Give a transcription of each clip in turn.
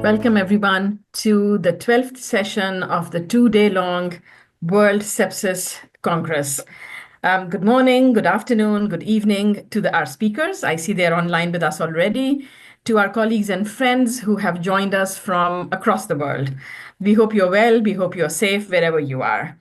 Welcome, everyone, to the 12th session of the two-day-long World Sepsis Congress. Good morning, good afternoon, good evening to our speakers. I see they're online with us already. To our colleagues and friends who have joined us from across the world. We hope you're well, we hope you're safe wherever you are.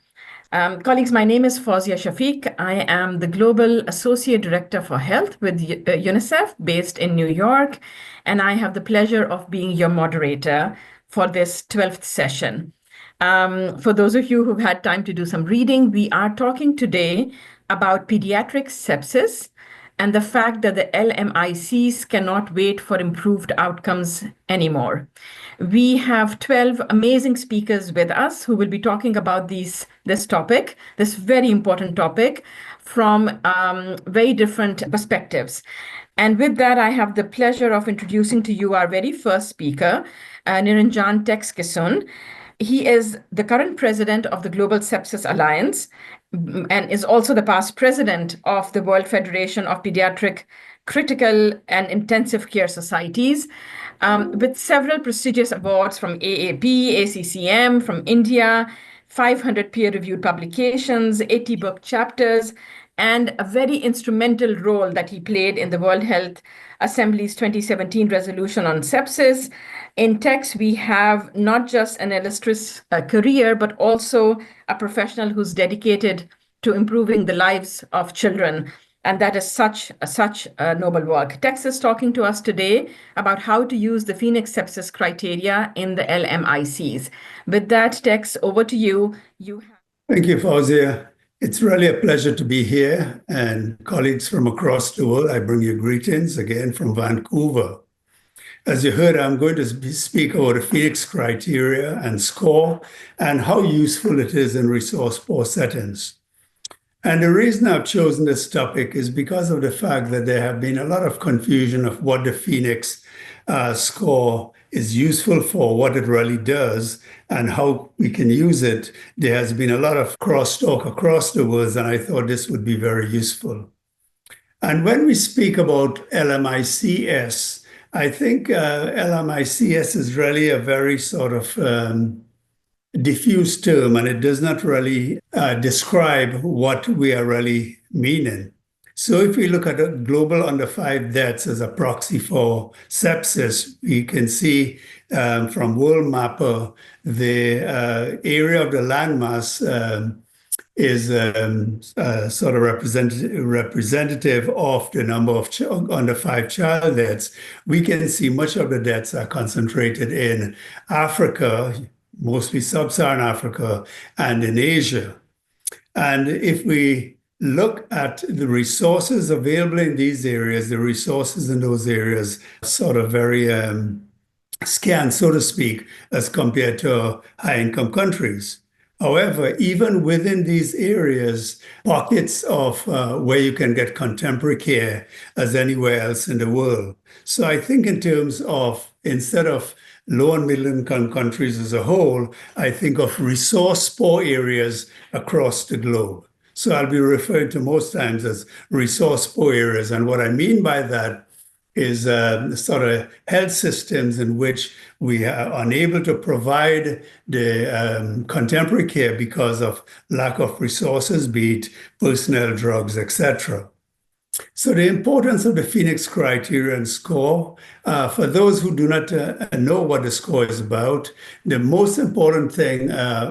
Colleagues, my name is Fawzia Shafiq. I am the Global Associate Director for Health with UNICEF based in New York, and I have the pleasure of being your moderator for this 12th session. For those of you who've had time to do some reading, we are talking today about pediatric sepsis and the fact that the LMICs cannot wait for improved outcomes anymore. We have 12 amazing speakers with us who will be talking about this topic, this very important topic, from very different perspectives. And with that, I have the pleasure of introducing to you our very first speaker, Niranjan Kissoon. He is the current president of the Global Sepsis Alliance and is also the past president of the World Federation of Pediatric Critical and Intensive Care Societies, with several prestigious awards from AAP, ACCM, from India, 500 peer-reviewed publications, 80 book chapters, and a very instrumental role that he played in the World Health Assembly's 2017 resolution on sepsis. In text, we have not just an illustrious career, but also a professional who's dedicated to improving the lives of children. And that is such a noble work. Tex is talking to us today about how to use the Phoenix sepsis criteria in the LMICs. With that, Tex, over to you. Thank you, Fawzia. It's really a pleasure to be here, and colleagues from across the world, I bring you greetings again from Vancouver. As you heard, I'm going to speak about the Phoenix criteria and score and how useful it is in resource-poor settings. And the reason I've chosen this topic is because of the fact that there have been a lot of confusion of what the Phoenix score is useful for, what it really does, and how we can use it. There has been a lot of crosstalk across the world, and I thought this would be very useful. And when we speak about LMICs, I think LMICs is really a very sort of diffuse term, and it does not really describe what we are really meaning. So if we look at a global under 5 deaths as a proxy for sepsis, we can see from World Mapper, the area of the landmass is sort of representative of the number of under 5 child deaths. We can see much of the deaths are concentrated in Africa, mostly sub-Saharan Africa, and in Asia. And if we look at the resources available in these areas, the resources in those areas sort of very scant, so to speak, as compared to high-income countries. However, even within these areas, pockets of where you can get contemporary care as anywhere else in the world. So I think in terms of, instead of low and middle income countries as a whole, I think of resource-poor areas across the globe. So I'll be referred to most times as resource-poor areas. And what I mean by that is sort of health systems in which we are unable to provide the contemporary care because of lack of resources, be it personnel, drugs, etc. So the importance of the Phoenix criteria and score, for those who do not know what the score is about, the most important thing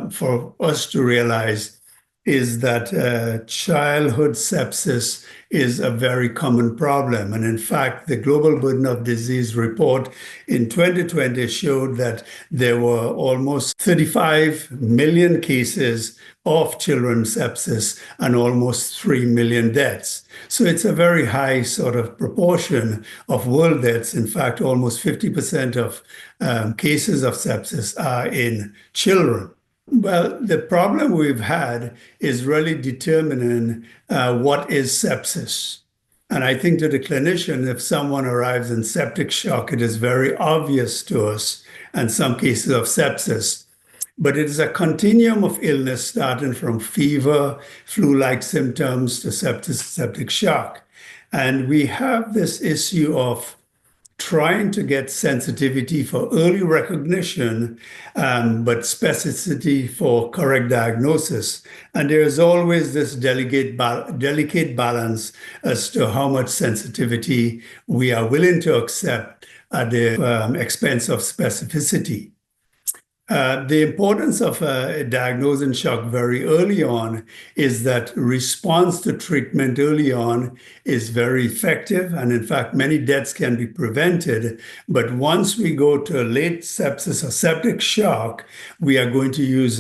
for us to realize is that childhood sepsis is a very common problem. And in fact, the Global Burden of Disease report in 2020 showed that there were almost 35 million cases of children's sepsis and almost 3 million deaths. So it's a very high sort of proportion of world deaths. In fact, almost 50% of cases of sepsis are in children. Well, the problem we've had is really determining what is sepsis. And I think to the clinician, if someone arrives in septic shock, it is very obvious to us, and some cases of sepsis. But it is a continuum of illness starting from fever, flu-like symptoms to sepsis, septic shock. And we have this issue of trying to get sensitivity for early recognition, but specificity for correct diagnosis. And there is always this delicate balance as to how much sensitivity we are willing to accept at the expense of specificity. The importance of diagnosing shock very early on is that response to treatment early on is very effective. And in fact, many deaths can be prevented. But once we go to late sepsis or septic shock, we are going to use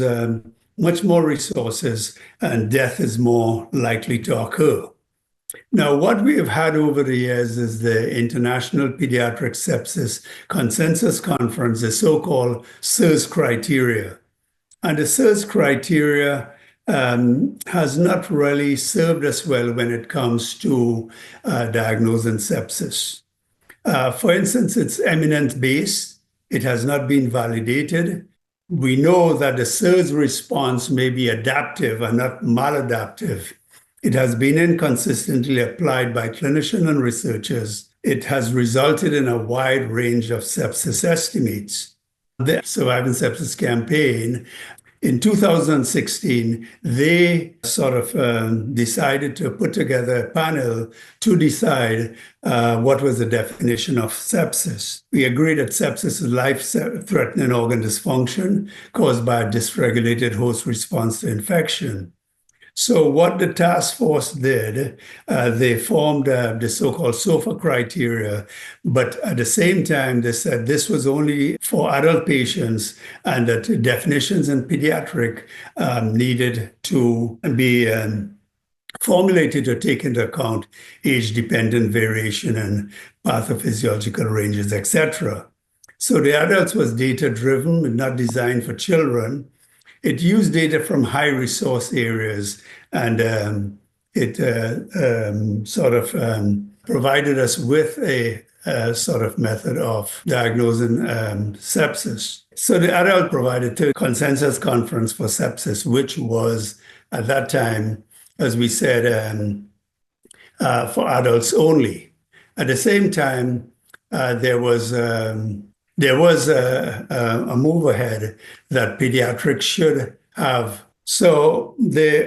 much more resources and death is more likely to occur. Now, what we have had over the years is the International Pediatric Sepsis Consensus Conference, the so-called SIRS criteria. And the SIRS criteria has not really served us well when it comes to diagnosing sepsis. For instance, it's eminence-based. It has not been validated. We know that the SIRS response may be adaptive and not maladaptive. It has been inconsistently applied by clinicians and researchers. It has resulted in a wide range of sepsis estimates. The Surviving Sepsis campaign, in 2016, they sort of decided to put together a panel to decide what was the definition of sepsis. We agreed that sepsis is life-threatening organ dysfunction caused by a dysregulated host response to infection. So what the task force did, they formed the so-called SOFA criteria, but at the same time, they said this was only for adult patients and that definitions in pediatric needed to be formulated to take into account age-dependent variation and pathophysiological ranges, etc. So the adults was data-driven, not designed for children. It used data from high resource areas and it sort of provided us with a sort of method of diagnosing sepsis. So the adult provided to consensus conference for sepsis, which was at that time, as we said, for adults only. At the same time, there was a move ahead that pediatrics should have. So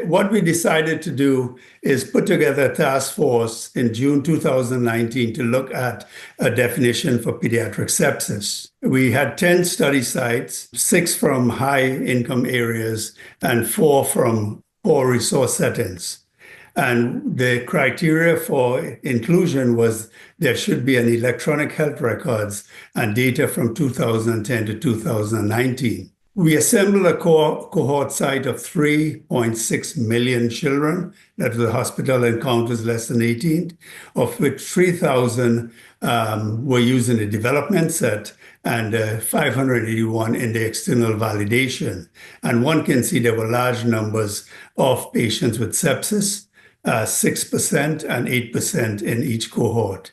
what we decided to do is put together a task force in June 2019 to look at a definition for pediatric sepsis. We had 10 study sites, 6 from high-income areas and 4 from poor resource settings. And the criteria for inclusion was there should be an electronic health records and data from 2010 to 2019. We assembled a cohort site of 3.6 million children that the hospital encounters less than 18, of which 3,000 were using the development set and 581 in the external validation. And one can see there were large numbers of patients with sepsis, 6% and 8% in each cohort.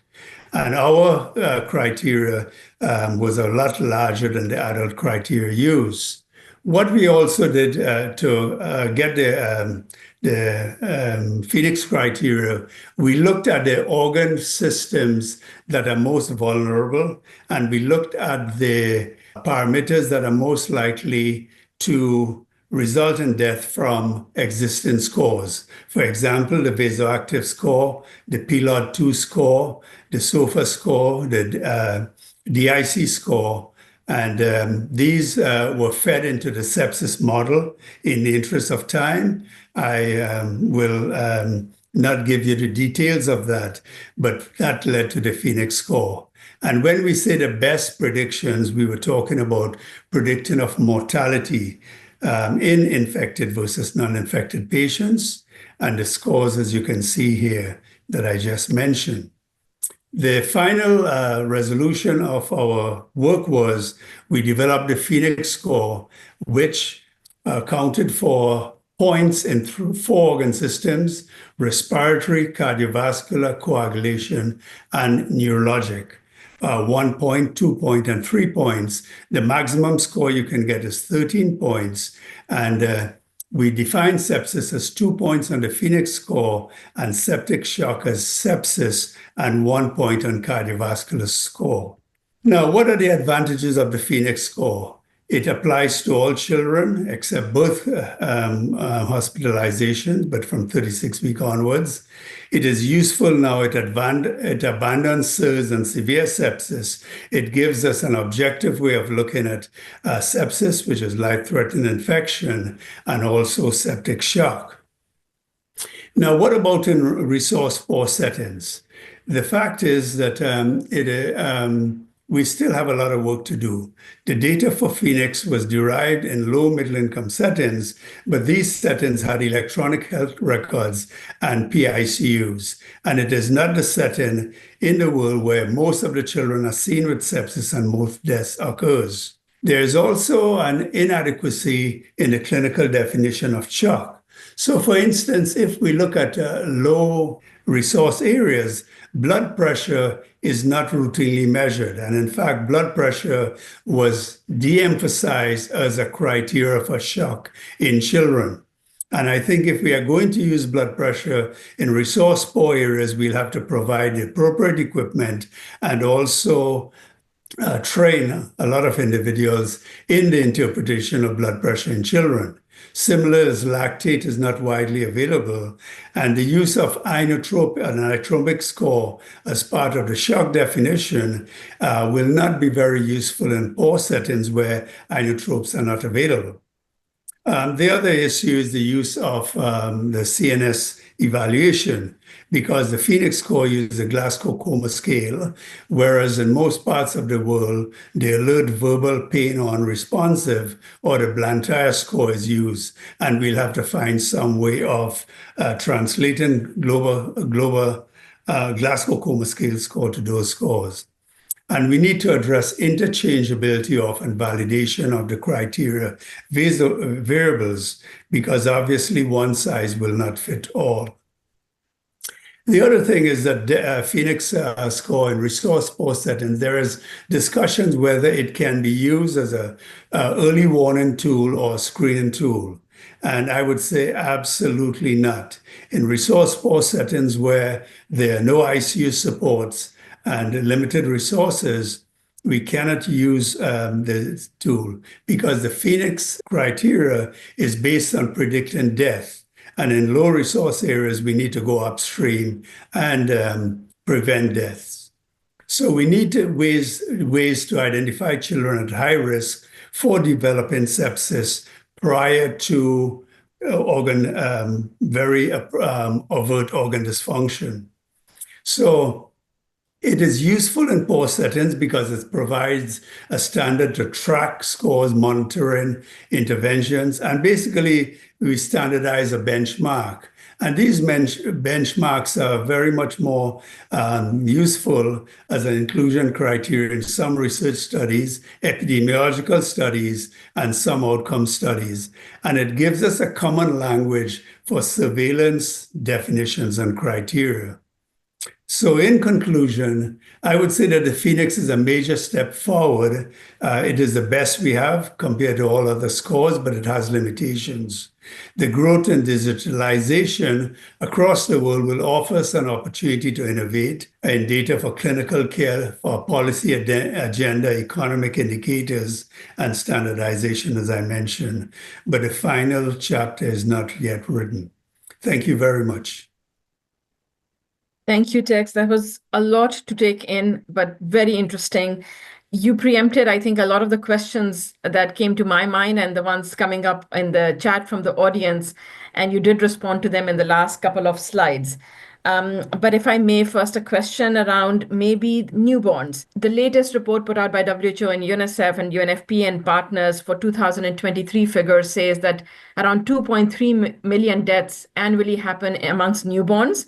And our criteria was a lot larger than the adult criteria used. What we also did to get the Phoenix criteria, we looked at the organ systems that are most vulnerable, and we looked at the parameters that are most likely to result in death from existing scores. For example, the vasoactive score, the Pilar 2 score, the SOFA score, the DIC score, and these were fed into the sepsis model. In the interest of time, I will not give you the details of that, but that led to the Phoenix score. And when we say the best predictions, we were talking about predicting of mortality in infected versus non-infected patients, and the scores, as you can see here, that I just mentioned. The final resolution of our work was we developed the Phoenix score, which counted for points in 4 organ systems: respiratory, cardiovascular, coagulation, and neurologic. 1 point, 2 point, and 3 points. The maximum score you can get is 13 points. And we define sepsis as 2 points on the Phoenix score and septic shock as sepsis and 1 point on cardiovascular score. Now, what are the advantages of the Phoenix score? It applies to all children except both hospitalizations, but from 36-week onwards. It is useful now. It abandons SIRS and severe sepsis. It gives us an objective way of looking at sepsis, which is life-threatening infection, and also septic shock. Now, what about in resource-poor settings? The fact is that we still have a lot of work to do. The data for Phoenix was derived in low middle income settings, but these settings had electronic health records and PICUs. And it is not the setting in the world where most of the children are seen with sepsis and most deaths occurs. There is also an inadequacy in the clinical definition of shock. So for instance, if we look at low resource areas, blood pressure is not routinely measured. And in fact, blood pressure was de-emphasized as a criteria for shock in children. And I think if we are going to use blood pressure in resource-poor areas, we'll have to provide the appropriate equipment and also train a lot of individuals in the interpretation of blood pressure in children. Similar as lactate is not widely available, and the use of inotrope, an inotropic score, as part of the shock definition will not be very useful in poor settings where inotropes are not available. The other issue is the use of the CNS evaluation, because the Phoenix score uses a Glasgow Coma scale, whereas in most parts of the world, the alert verbal pain or unresponsive or the Blantyre score is used. And we'll have to find some way of translating global Glasgow Coma scale score to those scores. And we need to address interchangeability of and validation of the criteria variables, because obviously one size will not fit all. The other thing is that the Phoenix score in resource-poor settings, there is discussions whether it can be used as an early warning tool or screening tool. And I would say absolutely not. In resource-poor settings where there are no ICU supports and limited resources, we cannot use the tool because the Phoenix criteria is based on predicting death. And in low resource areas, we need to go upstream and prevent deaths. So we need ways to identify children at high risk for developing sepsis prior to very overt organ dysfunction. So it is useful in poor settings because it provides a standard to track scores, monitoring, interventions, and basically we standardize a benchmark. And these benchmarks are very much more useful as an inclusion criteria in some research studies, epidemiological studies, and some outcome studies. And it gives us a common language for surveillance definitions and criteria. So in conclusion, I would say that the Phoenix is a major step forward. It is the best we have compared to all other scores, but it has limitations. The growth in digitalization across the world will offer us an opportunity to innovate in data for clinical care, for policy agenda, economic indicators, and standardization, as I mentioned. But the final chapter is not yet written. Thank you very much. Thank you, Tex. That was a lot to take in, but very interesting. You preempted, I think, a lot of the questions that came to my mind and the ones coming up in the chat from the audience, and you did respond to them in the last couple of slides. But if I may, first a question around maybe newborns. The latest report put out by WHO and UNICEF and UNFP and partners for 2023 figures says that around 2.3 million deaths annually happen amongst newborns.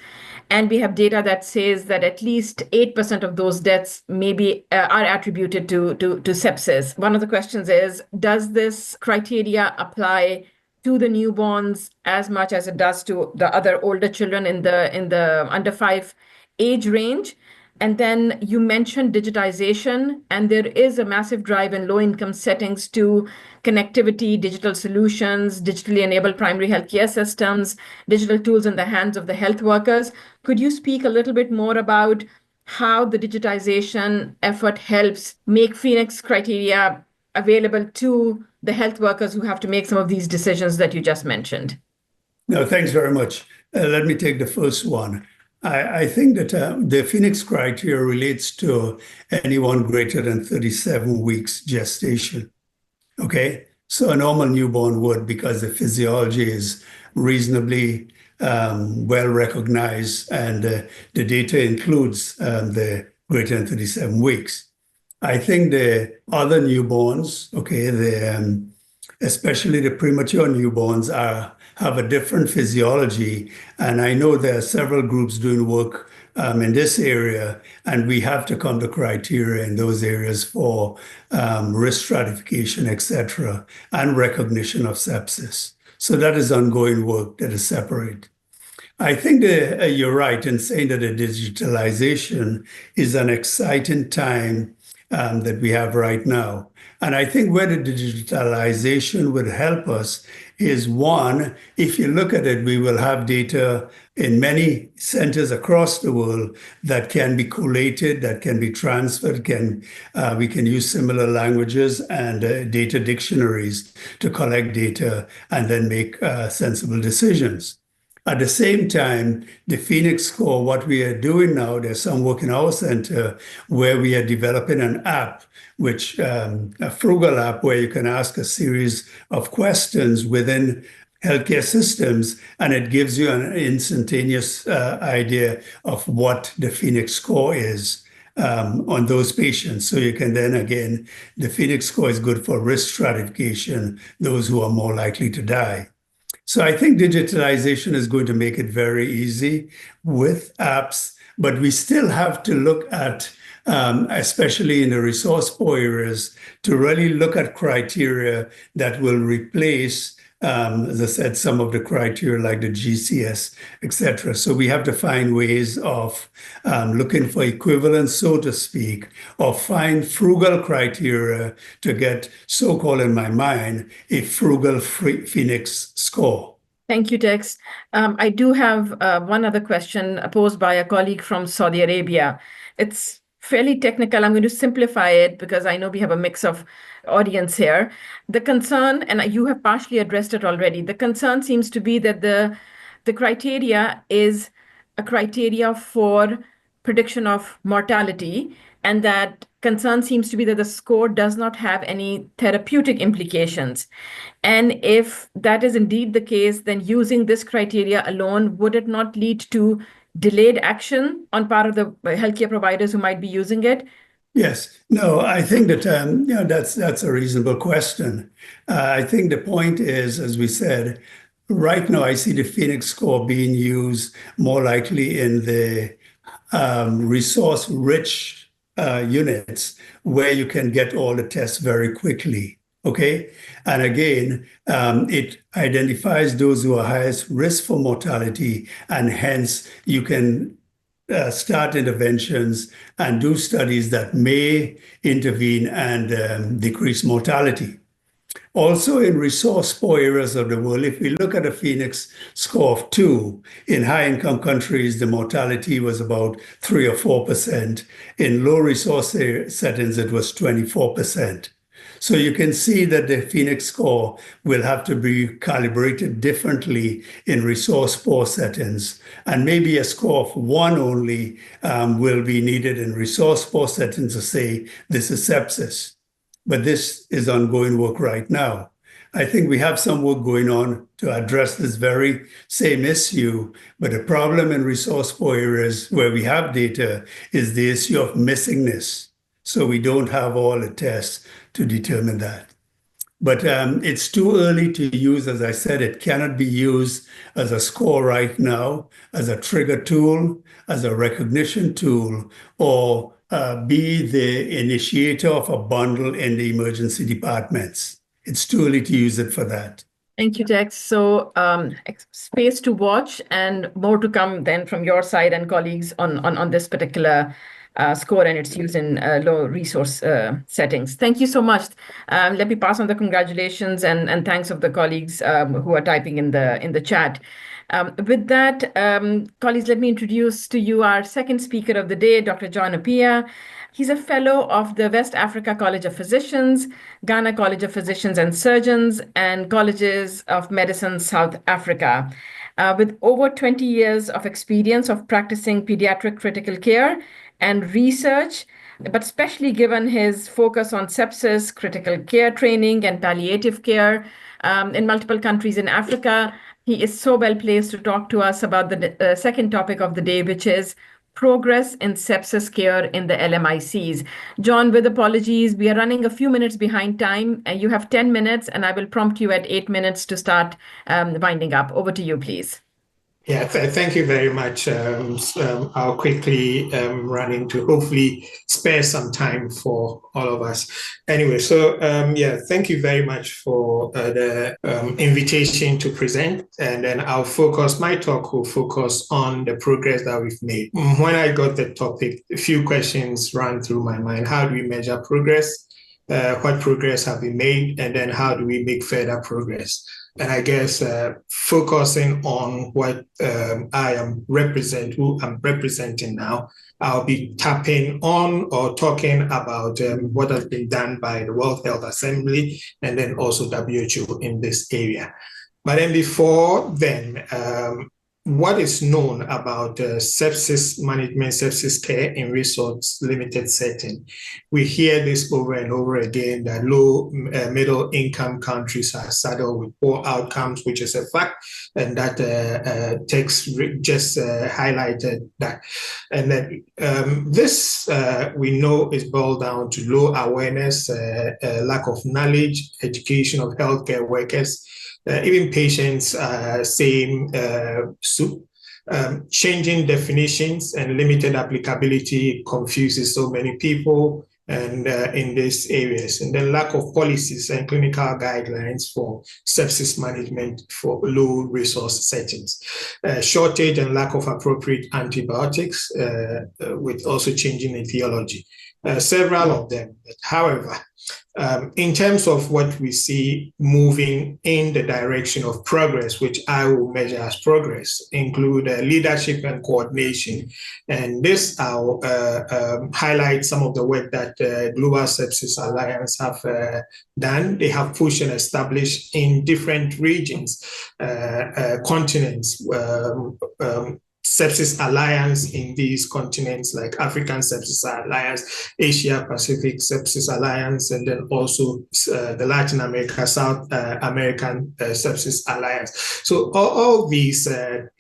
And we have data that says that at least 8% of those deaths maybe are attributed to sepsis. One of the questions is, does this criteria apply to the newborns as much as it does to the other older children in the under 5 age range? And then you mentioned digitization, and there is a massive drive in low-income settings to connectivity, digital solutions, digitally enabled primary healthcare systems, digital tools in the hands of the health workers. Could you speak a little bit more about how the digitization effort helps make Phoenix criteria available to the health workers who have to make some of these decisions that you just mentioned? No, thanks very much. Let me take the first one. I think that the Phoenix criteria relates to anyone greater than 37 weeks gestation. Okay, so a normal newborn would, because the physiology is reasonably well recognized, and the data includes the greater than 37 weeks. I think the other newborns, okay, especially the premature newborns, have a different physiology. And I know there are several groups doing work in this area, and we have to come to criteria in those areas for risk stratification, et cetera, and recognition of sepsis. So that is ongoing work that is separate. I think that you're right in saying that the digitalization is an exciting time that we have right now. And I think where the digitalization would help us is, one, if you look at it, we will have data in many centers across the world that can be collated, that can be transferred, we can use similar languages and data dictionaries to collect data and then make sensible decisions. At the same time, the Phoenix score, what we are doing now, there's some work in our center where we are developing an app, which a Frugal app, where you can ask a series of questions within healthcare systems, and it gives you an instantaneous idea of what the Phoenix score is on those patients. So you can then, again, the Phoenix score is good for risk stratification, those who are more likely to die. So I think digitalization is going to make it very easy with apps, but we still have to look at, especially in the resource poor areas, to really look at criteria that will replace, as I said, some of the criteria like the GCS, et cetera. So we have to find ways of looking for equivalence, so to speak, or find frugal criteria to get, so-called in my mind, a frugal Phoenix score. Thank you, Tex. I do have one other question posed by a colleague from Saudi Arabia. It's fairly technical. I'm going to simplify it because I know we have a mix of audience here. The concern, and you have partially addressed it already, the concern seems to be that the criteria is a criteria for prediction of mortality, and that concern seems to be that the score does not have any therapeutic implications. And if that is indeed the case, then using this criteria alone, would it not lead to delayed action on part of the healthcare providers who might be using it? Yes. No, I think that that's a reasonable question. I think the point is, as we said, right now I see the Phoenix score being used more likely in the resource-rich units where you can get all the tests very quickly. Okay. And again, it identifies those who are highest risk for mortality, and hence you can start interventions and do studies that may intervene and decrease mortality. Also, in resource poor areas of the world, if we look at a Phoenix score of 2, in high-income countries, the mortality was about 3 or 4%. In low resource settings, it was 24%. So you can see that the Phoenix score will have to be calibrated differently in resource poor settings. And maybe a score of 1 only will be needed in resource poor settings to say this is sepsis. But this is ongoing work right now. I think we have some work going on to address this very same issue. But the problem in resource poor areas where we have data is the issue of missingness. So we don't have all the tests to determine that. But it's too early to use. As I said, it cannot be used as a score right now, as a trigger tool, as a recognition tool, or be the initiator of a bundle in the emergency departments. It's too early to use it for that. Thank you, Tex. So space to watch and more to come then from your side and colleagues on this particular score, and it's used in low resource settings. Thank you so much. Let me pass on the congratulations and thanks of the colleagues who are typing in the chat. With that, colleagues, let me introduce to you our second speaker of the day, Dr. John Appiah. He's a fellow of the West Africa College of Physicians, Ghana College of Physicians and Surgeons, and Colleges of Medicine, South Africa. With over 20 years of experience of practicing pediatric critical care and research, but especially given his focus on sepsis, critical care training, and palliative care in multiple countries in Africa, he is so well placed to talk to us about the second topic of the day, which is progress in sepsis care in the LMICs. John, with apologies, we are running a few minutes behind time. You have 10 minutes, and I will prompt you at 8 minutes to start winding up. Over to you, please. Yeah, thank you very much. I'll quickly run into, hopefully spare some time for all of us. Anyway, so thank you very much for the invitation to present. And then my talk will focus on the progress that we've made. When I got the topic, a few questions ran through my mind. How do we measure progress? What progress have we made? And then how do we make further progress? And I guess focusing on what who I'm representing now, I'll be tapping on or talking about what has been done by the World Health Assembly and then also WHO in this area. But then before then, what is known about sepsis management, sepsis care in resource limited setting? We hear this over and over again that low middle income countries are saddled with poor outcomes, which is a fact, and that text just highlighted that. And then this we know is boiled down to low awareness, lack of knowledge, education of healthcare workers, even patients saying soup. Changing definitions and limited applicability confuses so many people and in these areas. And then lack of policies and clinical guidelines for sepsis management for low resource settings. Shortage and lack of appropriate antibiotics with also changing etiology. Several of them. However, in terms of what we see moving in the direction of progress, which I will measure as progress, include leadership and coordination. And this I'll highlight some of the work that Global Sepsis Alliance have done. They have pushed and established in different regions, continents, Sepsis Alliance in these continents like African Sepsis Alliance, Asia Pacific Sepsis Alliance, and then also the Latin America, South American Sepsis Alliance. So all these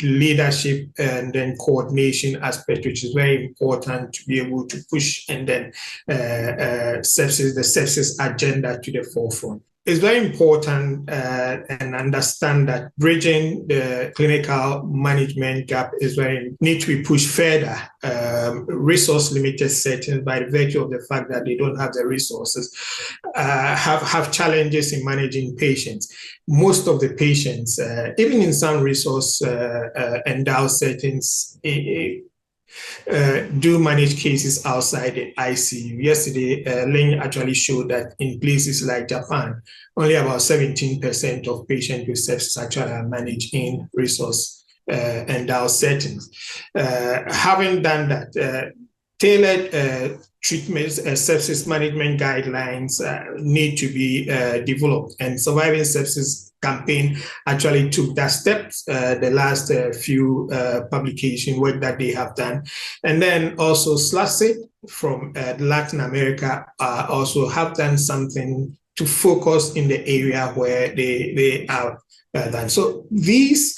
leadership and then coordination aspect, which is very important to be able to push and then the sepsis agenda to the forefront. It's very important and understand that bridging the clinical management gap is need to be pushed further. Resource limited settings, by virtue of the fact that they don't have the resources, have challenges in managing patients. Most of the patients, even in some resource endowed settings, do manage cases outside the ICU. Yesterday, Ling actually showed that in places like Japan, only about 17% of patients with sepsis actually are managed in resource endowed settings. Having done that, tailored treatments, sepsis management guidelines need to be developed, and Surviving Sepsis campaign actually took that step, the last few publication work that they have done. And then also SLACID from Latin America also have done something to focus in the area where they are done. So these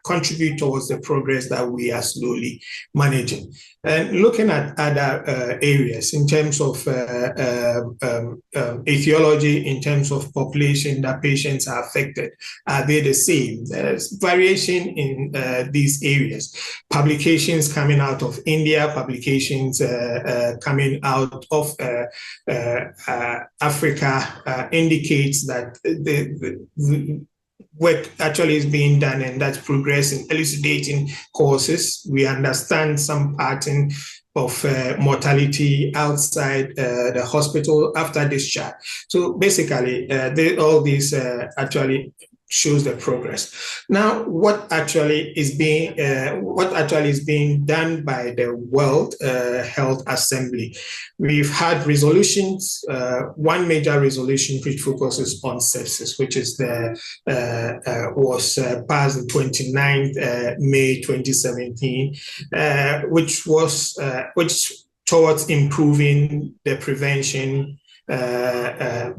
contribute towards the progress that we are slowly managing. And looking at other areas in terms of etiology, in terms of population that patients are affected, are they the same? There's variation in these areas. Publications coming out of India, publications coming out of Africa indicates that the work actually is being done, and that's progressing, elucidating causes. We understand some pattern of mortality outside the hospital after discharge. So basically, all these actually shows the progress. Now, what actually is being done by the World Health Assembly? We've had resolutions. One major resolution which focuses on sepsis, which is was passed the 29th May 2017, which towards improving the prevention,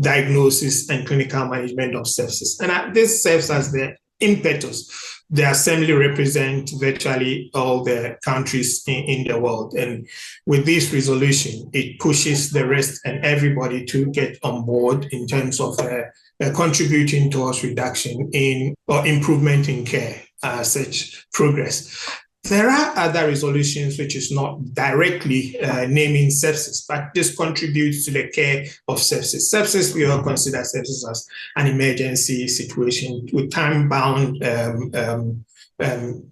diagnosis and clinical management of sepsis. And this serves as the impetus. The Assembly represents virtually all the countries in the world. And with this resolution, it pushes the rest and everybody to get on board in terms of contributing towards reduction in or improvement in care, such progress. There are other resolutions which is not directly naming sepsis, but this contributes to the care of sepsis. Sepsis, we all consider sepsis as an emergency situation with time-bound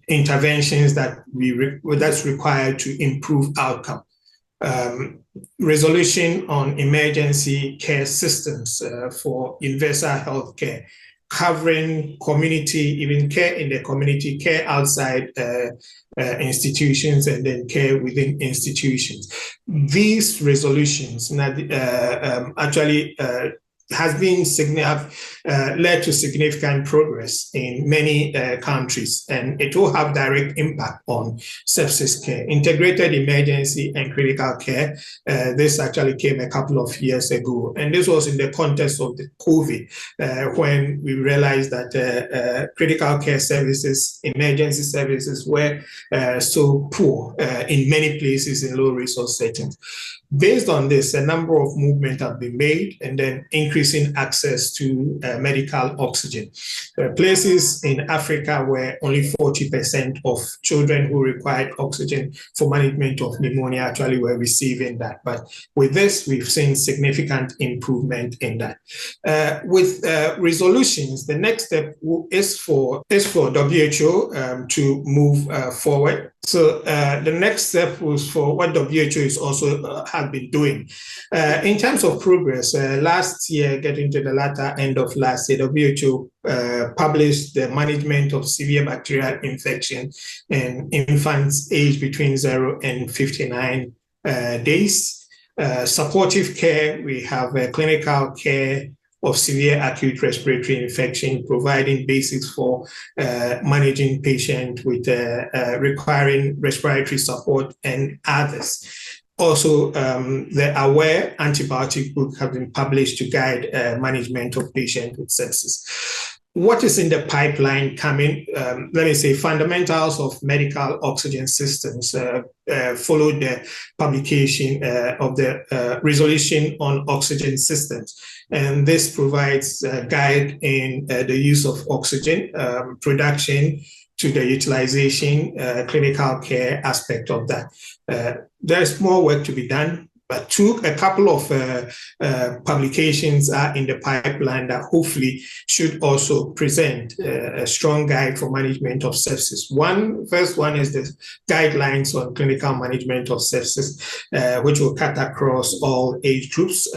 interventions that's required to improve outcome. Resolution on emergency care systems for universal health care, covering community, even care in the community, care outside institutions, and then care within institutions. These resolutions actually have led to significant progress in many countries, and it will have direct impact on sepsis care. Integrated emergency and critical care, this actually came a couple of years ago, and this was in the context of the COVID, when we realized that critical care services, emergency services were so poor in many places in low resource settings. Based on this, a number of movements have been made, and then increasing access to medical oxygen. There are places in Africa where only 40% of children who required oxygen for management of pneumonia actually were receiving that. But with this, we've seen significant improvement in that. With resolutions, the next step is for WHO to move forward. So the next step was for what WHO is also have been doing. In terms of progress, last year, getting to the latter end of last year, WHO published the management of severe bacterial infection in infants aged between 0 and 59 days. Supportive care, we have clinical care of severe acute respiratory infection, providing basics for managing patients with requiring respiratory support and others. Also, the AWARE antibiotic book have been published to guide management of patients with sepsis. What is in the pipeline coming? Let me say fundamentals of medical oxygen systems followed the publication of the resolution on oxygen systems. And this provides a guide in the use of oxygen production to the utilization, clinical care aspect of that. There's more work to be done, but a couple of publications are in the pipeline that hopefully should also present a strong guide for management of sepsis. First one is the guidelines on clinical management of sepsis, which will cut across all age groups.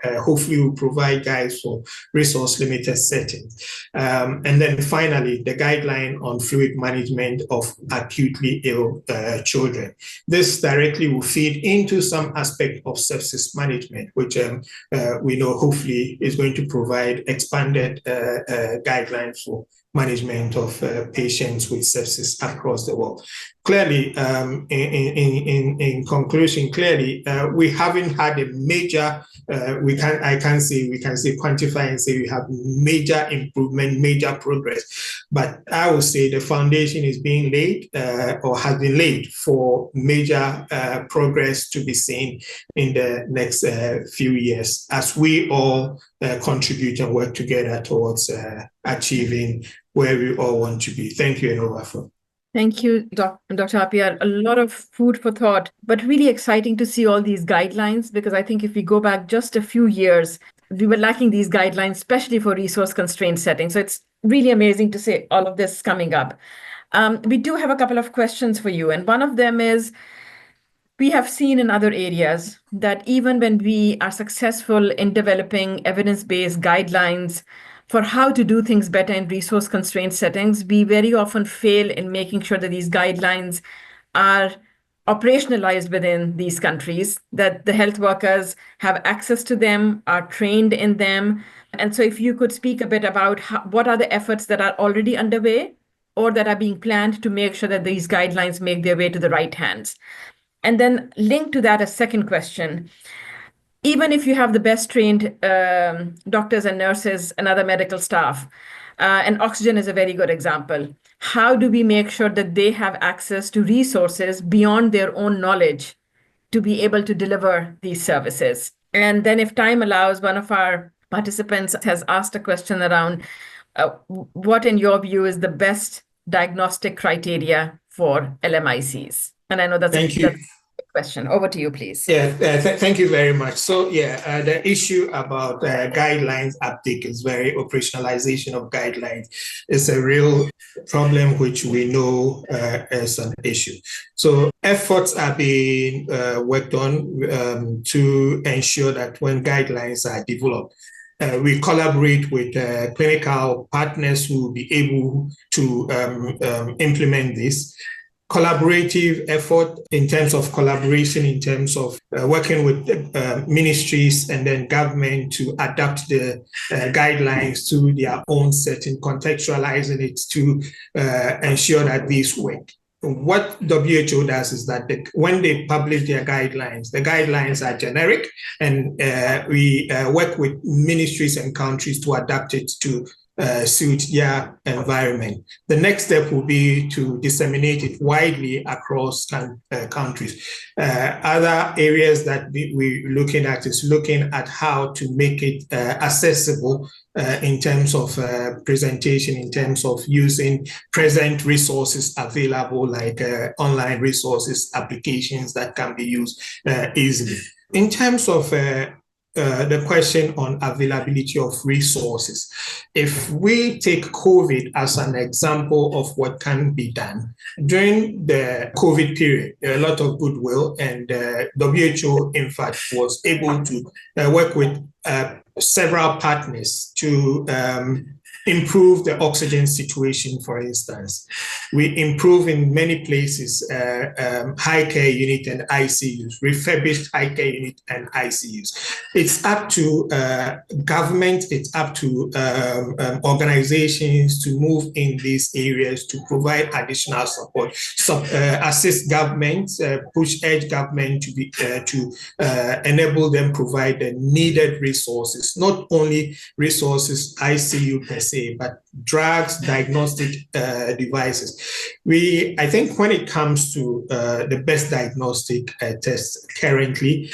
Hopefully will provide guides for resource-limited settings. And then finally, the guideline on fluid management of acutely ill children. This directly will feed into some aspect of sepsis management, which we know hopefully is going to provide expanded guidelines for management of patients with sepsis across the world. Clearly, in conclusion, we haven't had a major, we can quantify and say we have major improvement, major progress. But I would say the foundation is being laid or has been laid for major progress to be seen in the next few years as we all contribute and work together towards achieving where we all want to be. Thank you, and over. Thank you, Dr. Appiah. A lot of food for thought, but really exciting to see all these guidelines, because I think if we go back just a few years, we were lacking these guidelines, especially for resource-constrained settings. So it's really amazing to see all of this coming up. We do have a couple of questions for you, and one of them is, we have seen in other areas that even when we are successful in developing evidence-based guidelines for how to do things better in resource-constrained settings, we very often fail in making sure that these guidelines are operationalized within these countries, that the health workers have access to them, are trained in them. And so if you could speak a bit about what are the efforts that are already underway or that are being planned to make sure that these guidelines make their way to the right hands. And then link to that a second question. Even if you have the best trained doctors and nurses and other medical staff, and oxygen is a very good example, how do we make sure that they have access to resources beyond their own knowledge to be able to deliver these services? And then if time allows, one of our participants has asked a question around what, in your view, is the best diagnostic criteria for LMICs? And I know that's a question. Over to you, please. Yeah, thank you very much. So the issue about guidelines uptake is operationalization of guidelines is a real problem which we know is an issue. So efforts are being worked on to ensure that when guidelines are developed, we collaborate with clinical partners who will be able to implement this. Collaborative effort in terms of collaboration, in terms of working with ministries and then government to adapt the guidelines to their own setting, contextualizing it to ensure that these work. What WHO does is that when they publish their guidelines, the guidelines are generic, and we work with ministries and countries to adapt it to suit their environment. The next step will be to disseminate it widely across countries. Other areas that we're looking at is looking at how to make it accessible in terms of presentation, in terms of using present resources available, like online resources, applications that can be used easily. In terms of the question on availability of resources. If we take COVID as an example of what can be done, during the COVID period, a lot of goodwill, and WHO, in fact, was able to work with several partners to improve the oxygen situation, for instance. We improve in many places high care unit and ICUs, refurbished high care unit and ICUs. It's up to government, it's up to organizations to move in these areas to provide additional support, assist government, urge government to be to enable them provide the needed resources, not only resources ICU per se, but drugs, diagnostic devices. I think when it comes to the best diagnostic tests currently,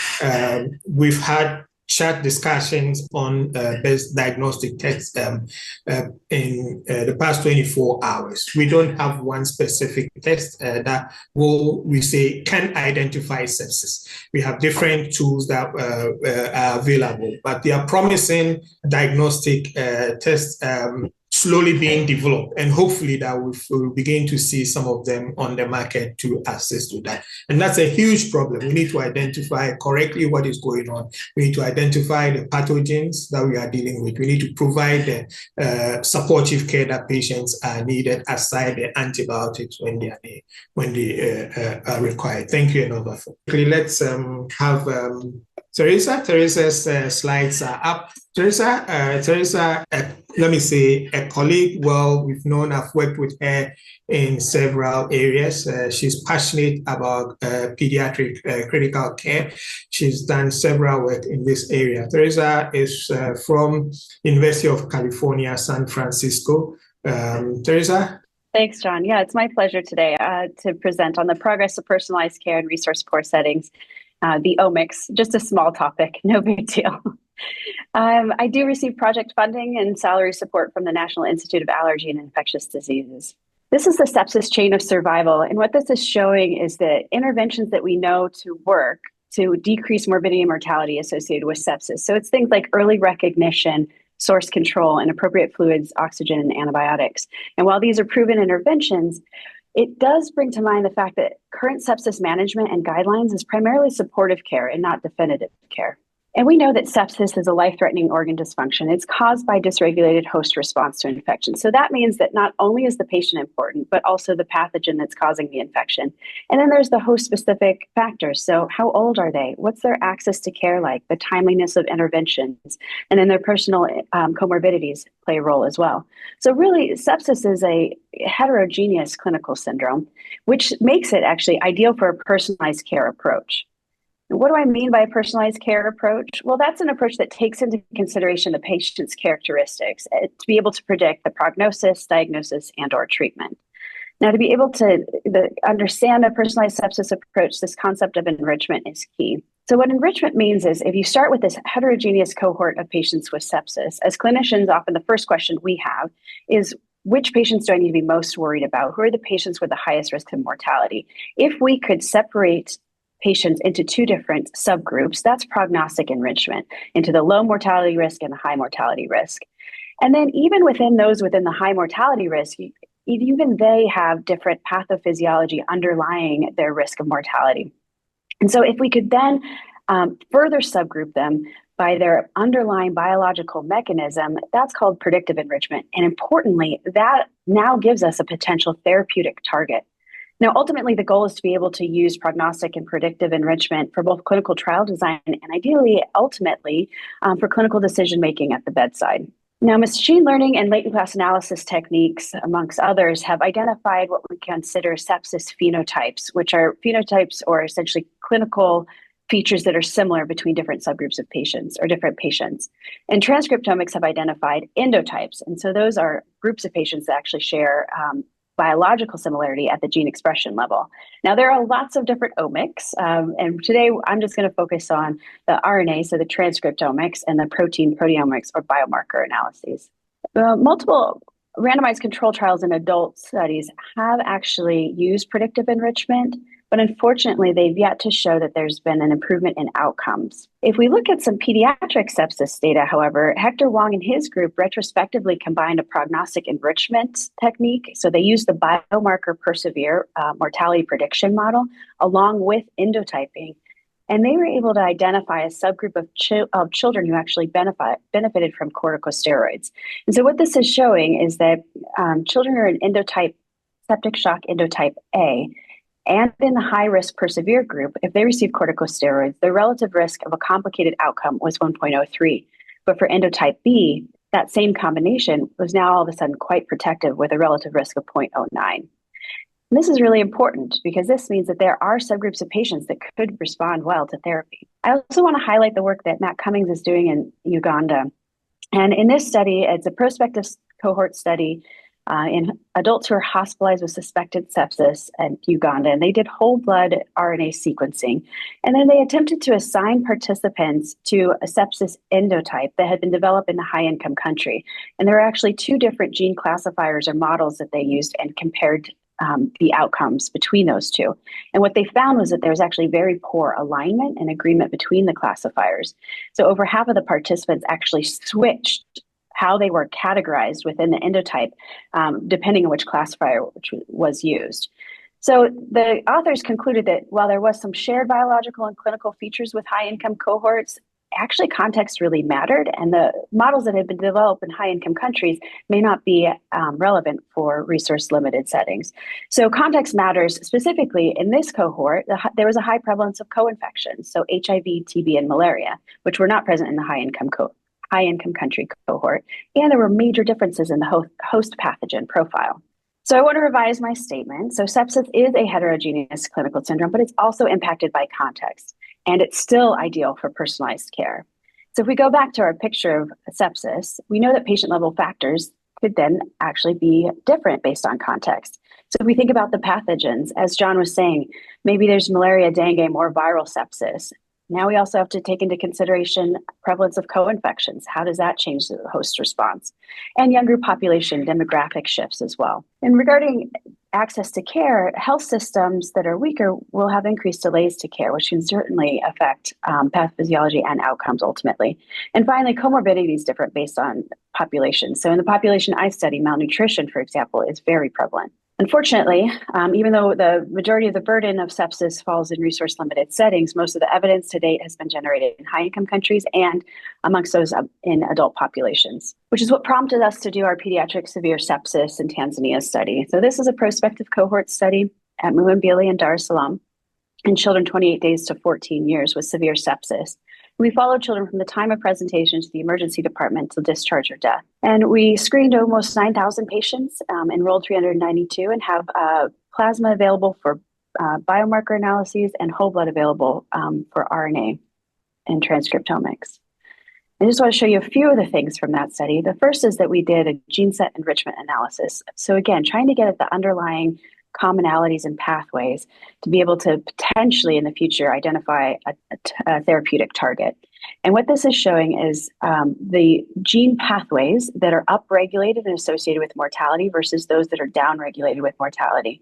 we've had chat discussions on best diagnostic tests in the past 24 hours. We don't have one specific test that we say can identify sepsis. We have different tools that are available, but they are promising diagnostic tests slowly being developed, and hopefully that we'll begin to see some of them on the market to assist with that. And that's a huge problem. We need to identify correctly what is going on. We need to identify the pathogens that we are dealing with. We need to provide the supportive care that patients are needed, aside the antibiotics when they are required. Thank you, Enova. Let's have Teresa. Teresa's slides are up. Teresa, let me say, a colleague. Well, we've known, I've worked with her in several areas. She's passionate about pediatric critical care. She's done several work in this area. Teresa is from University of California, San Francisco. Teresa? Thanks, John. Yeah, it's my pleasure today to present on the progress of personalized care in resource-poor settings, the Omics. Just a small topic, no big deal. I do receive project funding and salary support from the National Institute of Allergy and Infectious Diseases. This is the sepsis chain of survival, and what this is showing is that interventions that we know to work to decrease morbidity and mortality associated with sepsis. So it's things like early recognition, source control, and appropriate fluids, oxygen, and antibiotics. And while these are proven interventions, it does bring to mind the fact that current sepsis management and guidelines is primarily supportive care and not definitive care. And we know that sepsis is a life-threatening organ dysfunction. It's caused by dysregulated host response to infection. So that means that not only is the patient important, but also the pathogen that's causing the infection. And then there's the host-specific factors. So how old are they? What's their access to care like? The timeliness of interventions, and then their personal comorbidities play a role as well. So really, sepsis is a heterogeneous clinical syndrome, which makes it actually ideal for a personalized care approach. What do I mean by a personalized care approach? Well, that's an approach that takes into consideration the patient's characteristics to be able to predict the prognosis, diagnosis, and/or treatment. Now, to be able to understand a personalized sepsis approach, this concept of enrichment is key. So what enrichment means is if you start with this heterogeneous cohort of patients with sepsis, as clinicians, often the first question we have is, which patients do I need to be most worried about? Who are the patients with the highest risk of mortality? If we could separate patients into two different subgroups, that's prognostic enrichment, into the low mortality risk and the high mortality risk. And then even within those within the high mortality risk, even they have different pathophysiology underlying their risk of mortality. And so if we could then further subgroup them by their underlying biological mechanism, that's called predictive enrichment. And importantly, that now gives us a potential therapeutic target. Now, ultimately, the goal is to be able to use prognostic and predictive enrichment for both clinical trial design and ideally, ultimately, for clinical decision-making at the bedside. Now, machine learning and latent class analysis techniques, amongst others, have identified what we consider sepsis phenotypes, which are phenotypes or essentially clinical features that are similar between different subgroups of patients or different patients. And transcriptomics have identified endotypes. And so those are groups of patients that actually share biological similarity at the gene expression level. Now, there are lots of different omics, and today I'm just going to focus on the RNA, so the transcriptomics, and the protein proteomics or biomarker analyses. Multiple randomized control trials in adult studies have actually used predictive enrichment, but unfortunately, they've yet to show that there's been an improvement in outcomes. If we look at some pediatric sepsis data, however, Hector Wong and his group retrospectively combined a prognostic enrichment technique. So they used the biomarker persevere mortality prediction model along with endotyping. And they were able to identify a subgroup of children who actually benefited from corticosteroids. And so what this is showing is that children who are in endotype, septic shock endotype A, and in the high-risk persevere group, if they received corticosteroids, the relative risk of a complicated outcome was 1.03. But for endotype B, that same combination was now all of a sudden quite protective with a relative risk of 0.09. And this is really important because this means that there are subgroups of patients that could respond well to therapy. I also want to highlight the work that Matt Cummings is doing in Uganda. And in this study, it's a prospective cohort study in adults who are hospitalized with suspected sepsis in Uganda, and they did whole blood RNA sequencing. And then they attempted to assign participants to a sepsis endotype that had been developed in a high-income country. And there were actually two different gene classifiers or models that they used and compared the outcomes between those two. And what they found was that there was actually very poor alignment and agreement between the classifiers. So over half of the participants actually switched how they were categorized within the endotype, depending on which classifier which was used. So the authors concluded that while there was some shared biological and clinical features with high-income cohorts, actually context really mattered, and the models that had been developed in high-income countries may not be relevant for resource-limited settings. So context matters. Specifically in this cohort, there was a high prevalence of co-infections, so HIV, TB, and malaria, which were not present in the high-income country cohort, and there were major differences in the host pathogen profile. So I want to revise my statement. So sepsis is a heterogeneous clinical syndrome, but it's also impacted by context, and it's still ideal for personalized care. So if we go back to our picture of sepsis, we know that patient-level factors could then actually be different based on context. So if we think about the pathogens, as John was saying, maybe there's malaria, dengue, more viral sepsis. Now we also have to take into consideration prevalence of co-infections. How does that change the host response? And younger population demographic shifts as well. And regarding access to care, health systems that are weaker will have increased delays to care, which can certainly affect pathophysiology and outcomes ultimately. And finally, comorbidity is different based on population. So in the population I study, malnutrition, for example, is very prevalent. Unfortunately, even though the majority of the burden of sepsis falls in resource-limited settings, most of the evidence to date has been generated in high-income countries and amongst those in adult populations, which is what prompted us to do our pediatric severe sepsis in Tanzania study. So this is a prospective cohort study at Muhimbili and Dar es Salaam in children 28 days to 14 years with severe sepsis. We followed children from the time of presentation to the emergency department till discharge or death. And we screened almost 9,000 patients, enrolled 392, and have plasma available for biomarker analyses and whole blood available for RNA and transcriptomics. I just want to show you a few of the things from that study. The first is that we did a gene set enrichment analysis. So again, trying to get at the underlying commonalities and pathways to be able to potentially in the future identify a therapeutic target. And what this is showing is the gene pathways that are upregulated and associated with mortality versus those that are downregulated with mortality.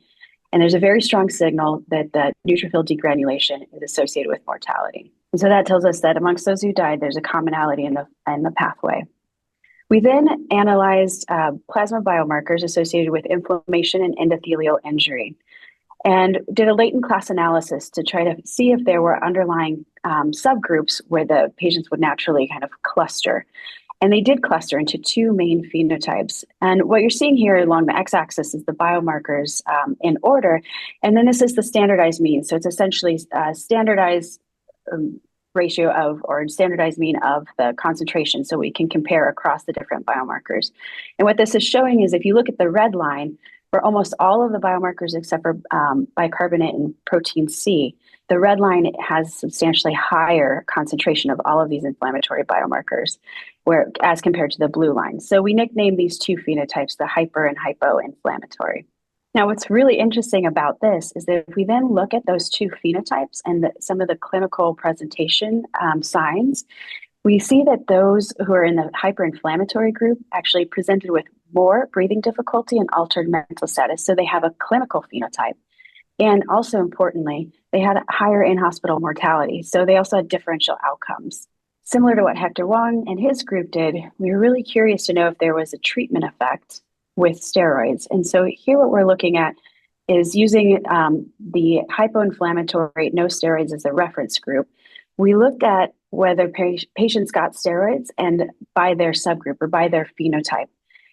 And there's a very strong signal that the neutrophil degranulation is associated with mortality. And so that tells us that amongst those who died, there's a commonality in the pathway. We then analyzed plasma biomarkers associated with inflammation and endothelial injury and did a latent class analysis to try to see if there were underlying subgroups where the patients would naturally kind of cluster. And they did cluster into two main phenotypes. And what you're seeing here along the x-axis is the biomarkers in order. And then this is the standardized mean. So it's essentially standardized ratio of or standardized mean of the concentration so we can compare across the different biomarkers. And what this is showing is if you look at the red line, for almost all of the biomarkers except for bicarbonate and protein C, the red line has substantially higher concentration of all of these inflammatory biomarkers as compared to the blue line. So we nicknamed these two phenotypes the hyper and hypo-inflammatory. Now, what's really interesting about this is that if we then look at those two phenotypes and some of the clinical presentation signs, we see that those who are in the hyperinflammatory group actually presented with more breathing difficulty and altered mental status. So they have a clinical phenotype. And also importantly, they had higher in-hospital mortality. So they also had differential outcomes. Similar to what Hector Wong and his group did, we were really curious to know if there was a treatment effect with steroids. And so here what we're looking at is using the hypoinflammatory no steroids as a reference group. We looked at whether patients got steroids and by their subgroup or by their phenotype.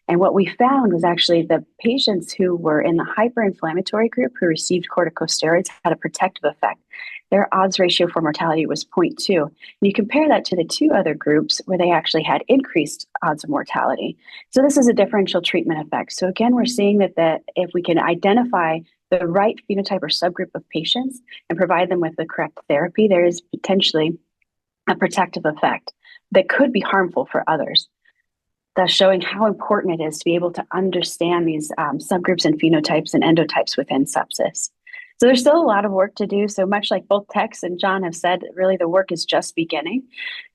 And what we found was actually the patients who were in the hyperinflammatory group who received corticosteroids had a protective effect. Their odds ratio for mortality was 0.2. And you compare that to the two other groups where they actually had increased odds of mortality. So this is a differential treatment effect. So again, we're seeing that if we can identify the right phenotype or subgroup of patients and provide them with the correct therapy, there is potentially a protective effect that could be harmful for others. Thus showing how important it is to be able to understand these subgroups and phenotypes and endotypes within sepsis. So there's still a lot of work to do. So much like both Tex and John have said, really the work is just beginning.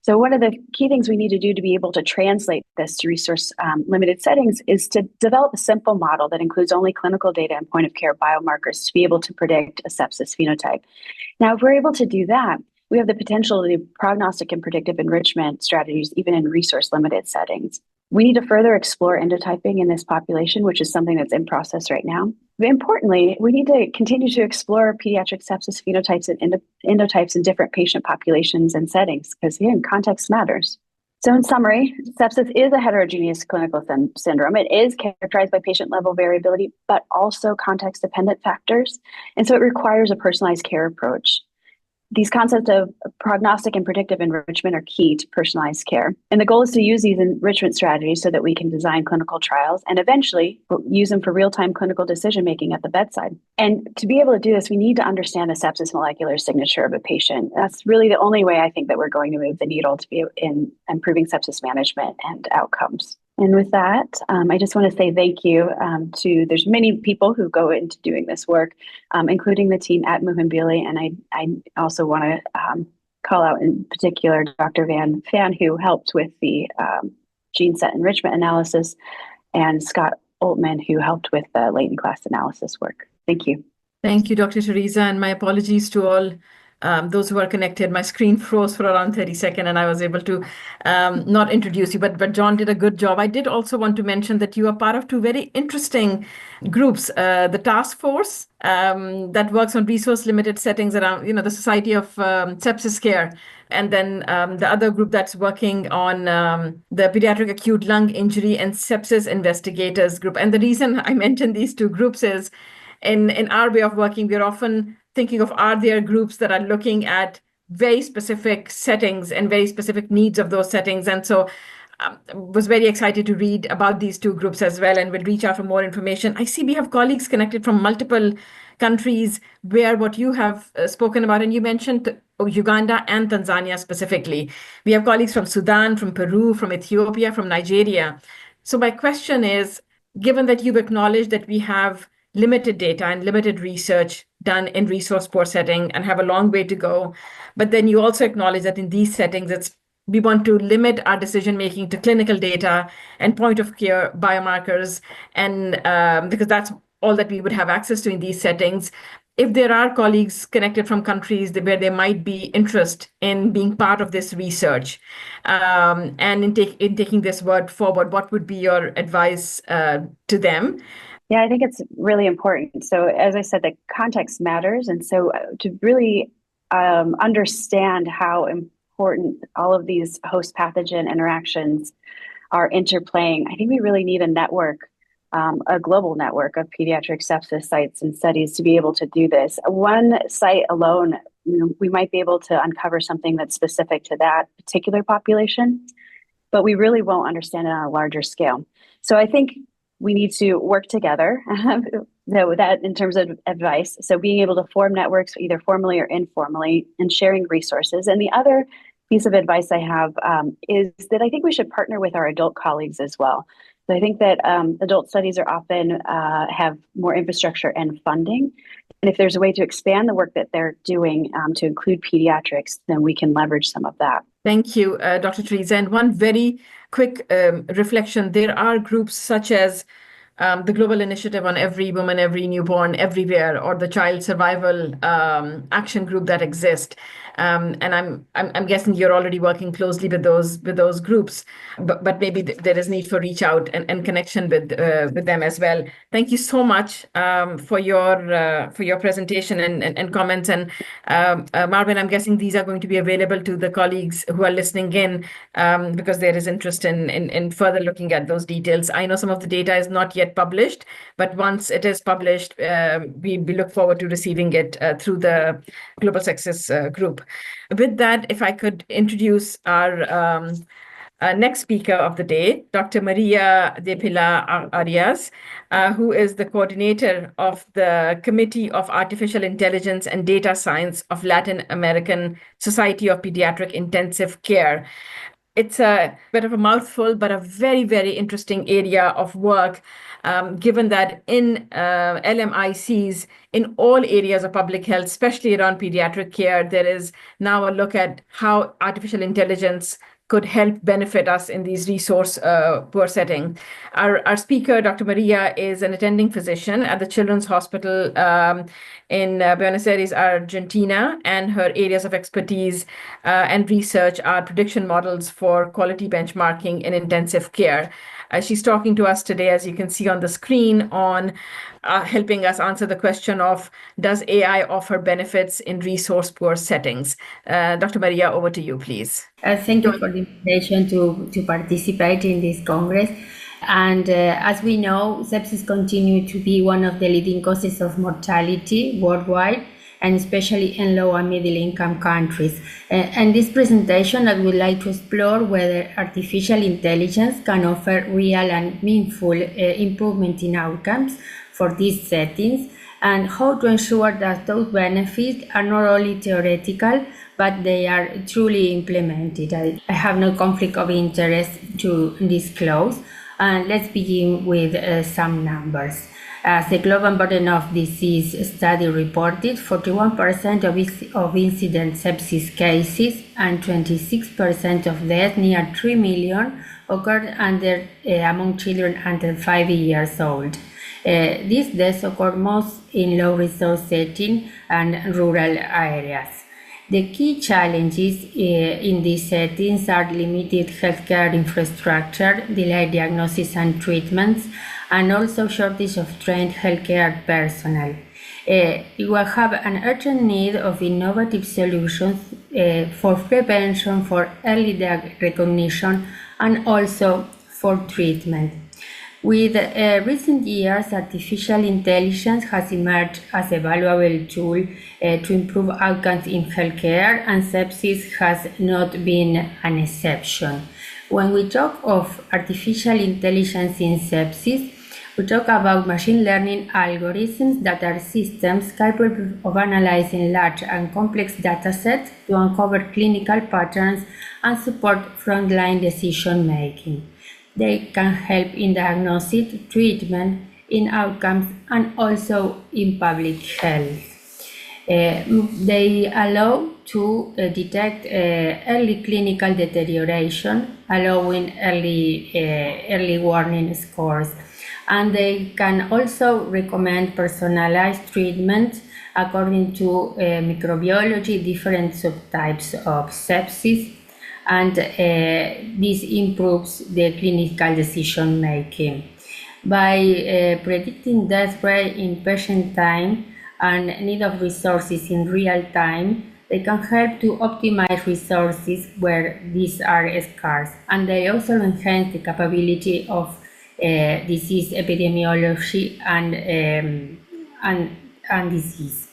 So one of the key things we need to do to be able to translate this to resource limited settings is to develop a simple model that includes only clinical data and point of care biomarkers to be able to predict a sepsis phenotype. Now, if we're able to do that, we have the potential to do prognostic and predictive enrichment strategies even in resource limited settings. We need to further explore endotyping in this population, which is something that's in process right now. But importantly, we need to continue to explore pediatric sepsis phenotypes and endotypes in different patient populations and settings, because again, context matters. So in summary, sepsis is a heterogeneous clinical syndrome. It is characterized by patient-level variability, but also context-dependent factors. And so it requires a personalized care approach. These concepts of prognostic and predictive enrichment are key to personalized care. And the goal is to use these enrichment strategies so that we can design clinical trials and eventually use them for real-time clinical decision-making at the bedside. And to be able to do this, we need to understand the sepsis molecular signature of a patient. That's really the only way I think that we're going to move the needle to be in improving sepsis management and outcomes. And with that, I just want to say thank you there's many people who go into doing this work, including the team at Muhimbili. And I also want to call out in particular Dr. Van Fan, who helped with the gene set enrichment analysis, and Scott Oltman, who helped with the latent class analysis work. Thank you. Thank you, Dr. Teresa, and my apologies to all those who are connected. My screen froze for around 30 seconds and I was able to not introduce you, but John did a good job. I did also want to mention that you are part of two very interesting groups, the task force that works on resource limited settings around, the Society of Sepsis Care. And then the other group that's working on the Pediatric Acute Lung Injury and Sepsis Investigators group. And the reason I mentioned these two groups is in our way of working, we're often thinking of, are there groups that are looking at very specific settings and very specific needs of those settings? And so was very excited to read about these two groups as well, and will reach out for more information. I see we have colleagues connected from multiple countries where what you have spoken about, and you mentioned Uganda and Tanzania specifically. We have colleagues from Sudan, from Peru, from Ethiopia, from Nigeria. So my question is, given that you've acknowledged that we have limited data and limited research done in resource poor setting and have a long way to go, but then you also acknowledge that in these settings, we want to limit our decision making to clinical data and point of care biomarkers, and because that's all that we would have access to in these settings. If there are colleagues connected from countries where there might be interest in being part of this research and in taking this work forward, what would be your advice to them? Yeah, I think it's really important. So as I said, the context matters. And so to really understand how important all of these host pathogen interactions are interplaying, I think we really need a network, a global network of pediatric sepsis sites and studies to be able to do this. One site alone, we might be able to uncover something that's specific to that particular population, but we really won't understand it on a larger scale. So I think we need to work together that in terms of advice. So being able to form networks, either formally or informally, and sharing resources. And the other piece of advice I have is that I think we should partner with our adult colleagues as well. So I think that adult studies are often have more infrastructure and funding. And if there's a way to expand the work that they're doing to include pediatrics, then we can leverage some of that. Thank you, Dr. Teresa. And one very quick reflection, there are groups such as the Global Initiative on Every Woman, Every Newborn, Everywhere, or the Child Survival Action Group that exist. And I'm guessing you're already working closely with those groups, but maybe there is need for reach out and connection with them as well. Thank you so much for your presentation and comments. And Marvin, I'm guessing these are going to be available to the colleagues who are listening in because there is interest in further looking at those details. I know some of the data is not yet published, but once it is published, we look forward to receiving it through the Global Sepsis group. With that, if I could introduce our next speaker of the day, Dr. María de Pilar Arias, who is the coordinator of the Committee of Artificial Intelligence and Data Science of Latin American Society of Pediatric Intensive Care. It's a bit of a mouthful, but a very, very interesting area of work, given that in LMICs, in all areas of public health, especially around pediatric care, there is now a look at how artificial intelligence could help benefit us in these resource poor setting. Our speaker, Dr. María, is an attending physician at the Children's Hospital in Buenos Aires, Argentina, and her areas of expertise and research are prediction models for quality benchmarking in intensive care. She's talking to us today, as you can see on the screen, on helping us answer the question of, does AI offer benefits in resource poor settings? Dr. María, over to you, please. Thank you for the invitation to participate in this Congress. And as we know, sepsis continues to be one of the leading causes of mortality worldwide, and especially in low and middle income countries. And this presentation, I would like to explore whether artificial intelligence can offer real and meaningful improvement in outcomes for these settings, and how to ensure that those benefits are not only theoretical, but they are truly implemented. I have no conflict of interest to disclose. And let's begin with some numbers. As the Global Burden of Disease study reported, 41% of incident sepsis cases and 26% of deaths, near 3 million, occurred among children under 5 years old. These deaths occur most in low-resource settings and rural areas. The key challenges in these settings are limited healthcare infrastructure, delayed diagnosis and treatments, and also shortage of trained healthcare personnel. We have an urgent need of innovative solutions for prevention, for early recognition, and also for treatment. With recent years, artificial intelligence has emerged as a valuable tool to improve outcomes in healthcare, and sepsis has not been an exception. When we talk of artificial intelligence in sepsis, we talk about machine learning algorithms that are systems capable of analyzing large and complex datasets to uncover clinical patterns and support frontline decision making. They can help in diagnosis, treatment, in outcomes, and also in public health. They allow to detect early clinical deterioration, allowing early warning scores. And they can also recommend personalized treatment according to microbiology, different subtypes of sepsis, and this improves the clinical decision making. By predicting death rate in patient time and need of resources in real time, they can help to optimize resources where these are scarce, and they also enhance the capability of disease epidemiology and disease.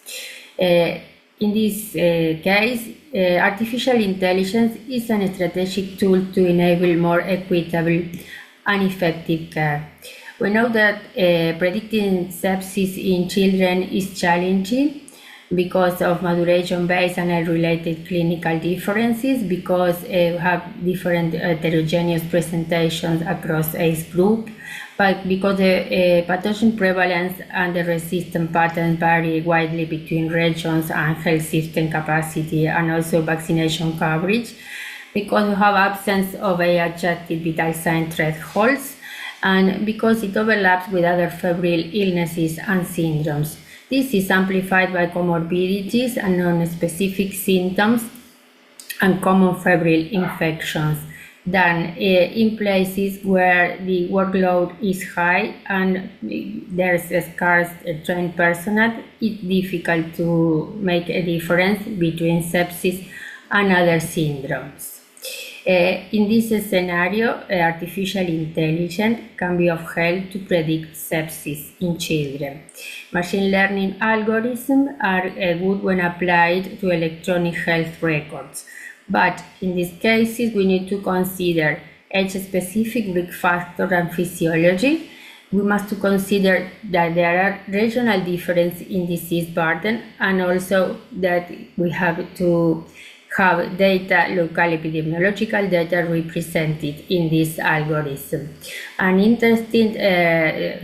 In this case, artificial intelligence is a strategic tool to enable more equitable and effective care. We know that predicting sepsis in children is challenging because of maturation-based and age-related clinical differences, because we have different heterogeneous presentations across age group, but because the pathogen prevalence and the resistant patterns vary widely between regions and health system capacity and also vaccination coverage, because we have absence of age-adjusted vital sign thresholds, and because it overlaps with other febrile illnesses and syndromes. This is amplified by comorbidities and non-specific symptoms and common febrile infections than in places where the workload is high and there's a scarce trained personnel. It's difficult to make a difference between sepsis and other syndromes. In this scenario, artificial intelligence can be of help to predict sepsis in children. Machine learning algorithms are good when applied to electronic health records, but in these cases we need to consider age-specific risk factor and physiology. We must consider that there are regional differences in disease burden, and also that we have to have data, local epidemiological data represented in this algorithm. An interesting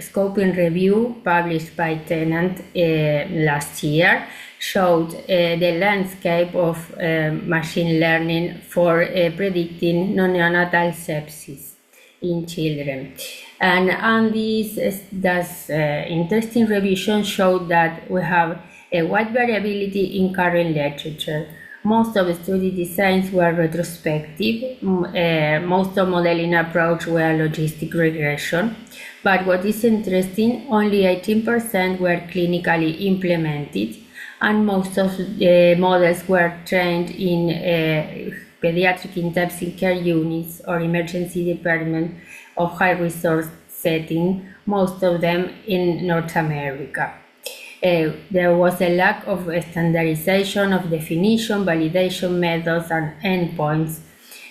scoping review published by Tennant last year showed the landscape of machine learning for predicting neonatal sepsis in children. And this interesting revision showed that we have a wide variability in current literature. Most of the study designs were retrospective, most of modeling approach were logistic regression, but what is interesting, only 18% were clinically implemented, and most of the models were trained in pediatric intensive care units or emergency department of high resource setting, most of them in North America. There was a lack of standardization of definition, validation methods, and endpoints,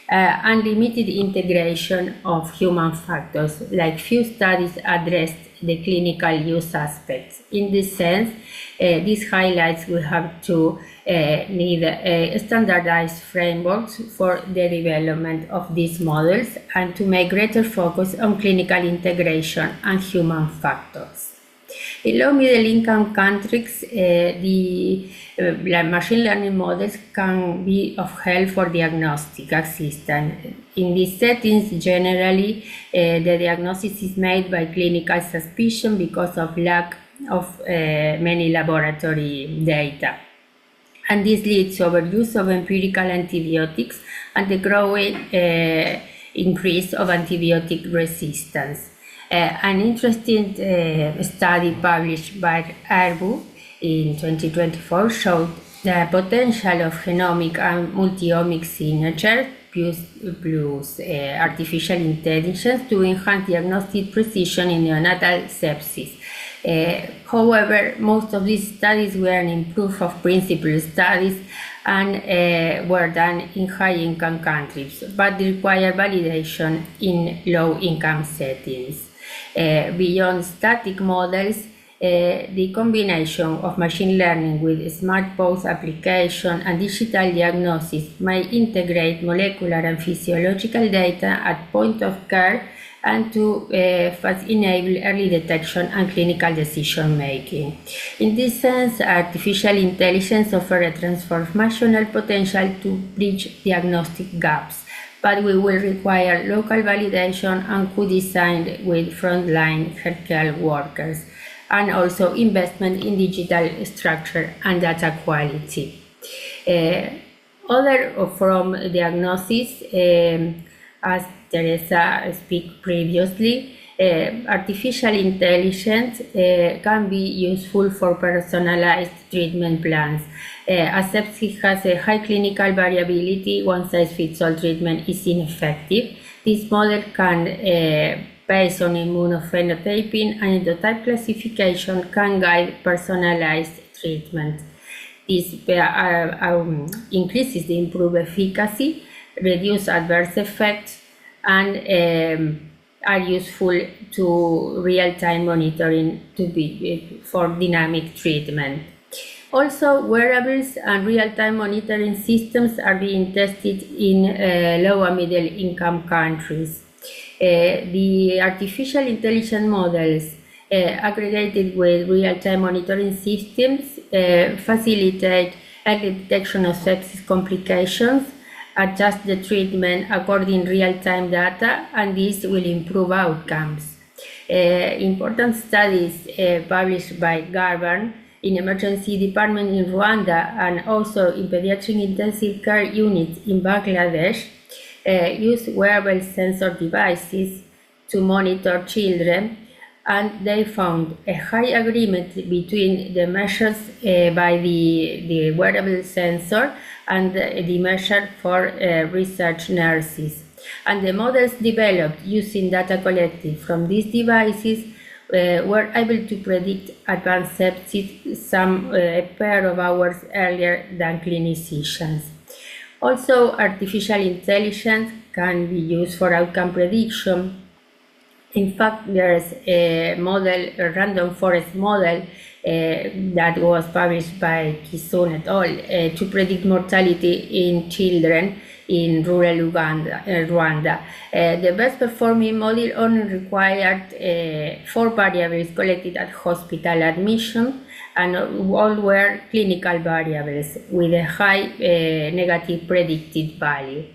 and limited integration of human factors, like few studies addressed the clinical use aspects. In this sense, this highlights we have to need standardized frameworks for the development of these models and to make greater focus on clinical integration and human factors. In low middle income countries, the machine learning models can be of help for diagnostic assistance. In these settings, generally, the diagnosis is made by clinical suspicion because of lack of many laboratory data. And this leads to overuse of empirical antibiotics and the growing increase of antibiotic resistance. An interesting study published by Arbu in 2024 showed the potential of genomic and multi-omic signatures plus artificial intelligence to enhance diagnostic precision in neonatal sepsis. However, most of these studies were in proof of principle studies and were done in high-income countries, but require validation in low-income settings. Beyond static models, the combination of machine learning with smart POS application and digital diagnosis may integrate molecular and physiological data at point of care and to enable early detection and clinical decision making. In this sense, artificial intelligence offers a transformational potential to bridge diagnostic gaps, but we will require local validation and co-design with frontline healthcare workers, and also investment in digital structure and data quality. Other from diagnosis, as Teresa spoke previously, artificial intelligence can be useful for personalized treatment plans. As sepsis has a high clinical variability, one-size-fits-all treatment is ineffective. This model can, based on immunophenotyping and endotype classification, can guide personalized treatment. This increases the improved efficacy, reduce adverse effects, and are useful to real-time monitoring for dynamic treatment. Also, wearables and real-time monitoring systems are being tested in low and middle-income countries. The artificial intelligence models aggregated with real-time monitoring systems facilitate early detection of sepsis complications, adjust the treatment according to real-time data, and this will improve outcomes. Important studies published by Garvan in emergency department in Rwanda and also in pediatric intensive care units in Bangladesh use wearable sensor devices to monitor children, and they found a high agreement between the measures by the wearable sensor and the measure for research nurses. And the models developed using data collected from these devices were able to predict advanced sepsis a pair of hours earlier than clinicians. Also, artificial intelligence can be used for outcome prediction. In fact, there's a model, a random forest model, that was published by Kissoon et al. To predict mortality in children in rural Rwanda. The best performing model only required 4 variables collected at hospital admission, and all were clinical variables with a high negative predicted value.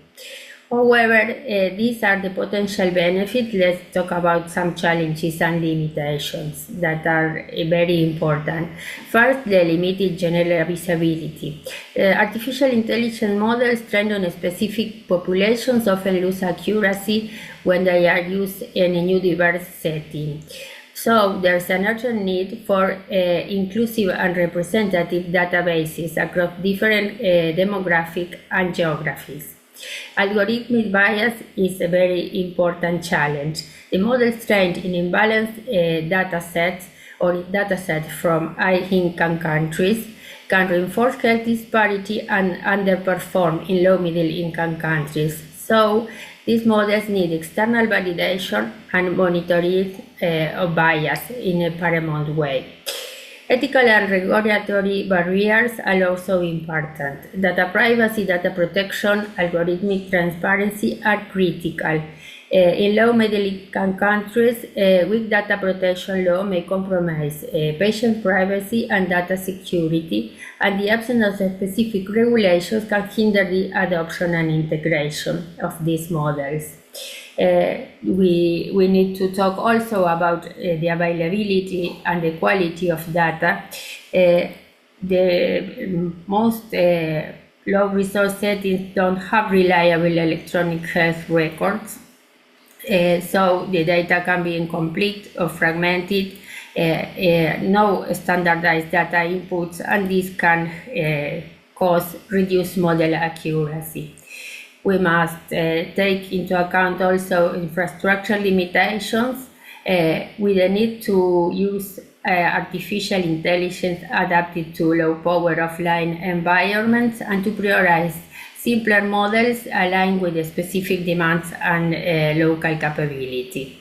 However, these are the potential benefits. Let's talk about some challenges and limitations that are very important. First, the limited generalizability. Artificial intelligence models trained on specific populations often lose accuracy when they are used in a new diverse setting. So there's an urgent need for inclusive and representative databases across different demographic and geographies. Algorithmic bias is a very important challenge. The models trained in imbalanced datasets or datasets from high-income countries can reinforce health disparity and underperform in low-middle-income countries. So these models need external validation and monitoring of bias in a paramount way. Ethical and regulatory barriers are also important. Data privacy, data protection, algorithmic transparency are critical. In low-middle-income countries, weak data protection law may compromise patient privacy and data security, and the absence of specific regulations can hinder the adoption and integration of these models. We need to talk also about the availability and the quality of data. the most low resource settings don't have reliable electronic health records. So the data can be incomplete or fragmented, no standardized data inputs, and this can cause reduced model accuracy. We must take into account also infrastructure limitations with the need to use artificial intelligence adapted to low power offline environments and to prioritize simpler models aligned with the specific demands and local capability.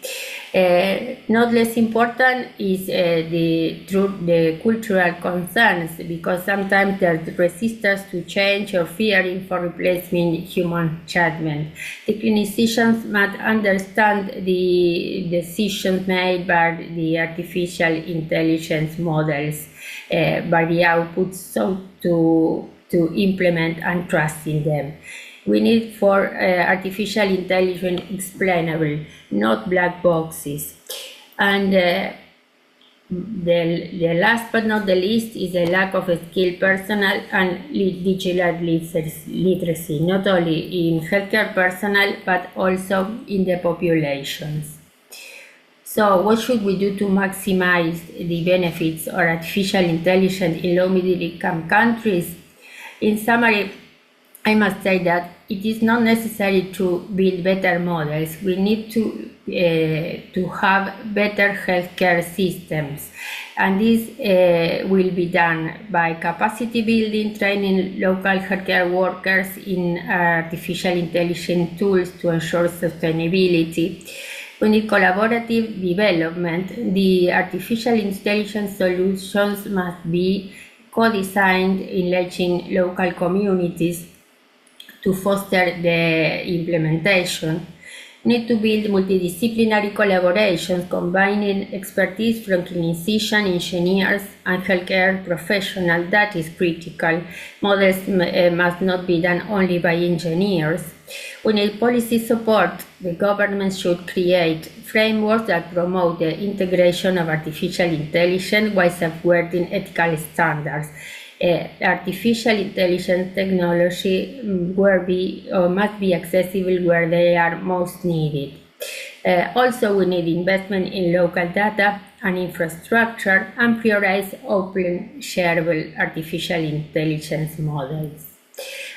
Not less important is the cultural concerns, because sometimes there's resistance to change or fearing for replacing human judgment. The clinicians must understand the decisions made by the artificial intelligence models, by the outputs, so to implement and trust in them. We need for artificial intelligence explainable, not black boxes. And the last but not the least is the lack of skilled personnel and digital literacy, not only in healthcare personnel, but also in the populations. So what should we do to maximize the benefits of artificial intelligence in low-middle income countries? In summary, I must say that it is not necessary to build better models. We need to have better healthcare systems. And this will be done by capacity building, training local healthcare workers in artificial intelligence tools to ensure sustainability. We need collaborative development. The artificial intelligence solutions must be co-designed, enlarging local communities to foster the implementation. Need to build multidisciplinary collaborations, combining expertise from clinicians, engineers, and healthcare professionals. That is critical. Models must not be done only by engineers. We need policy support. The government should create frameworks that promote the integration of artificial intelligence while safeguarding ethical standards. Artificial intelligence technology must be accessible where they are most needed. Also, we need investment in local data and infrastructure and prioritize open, shareable artificial intelligence models.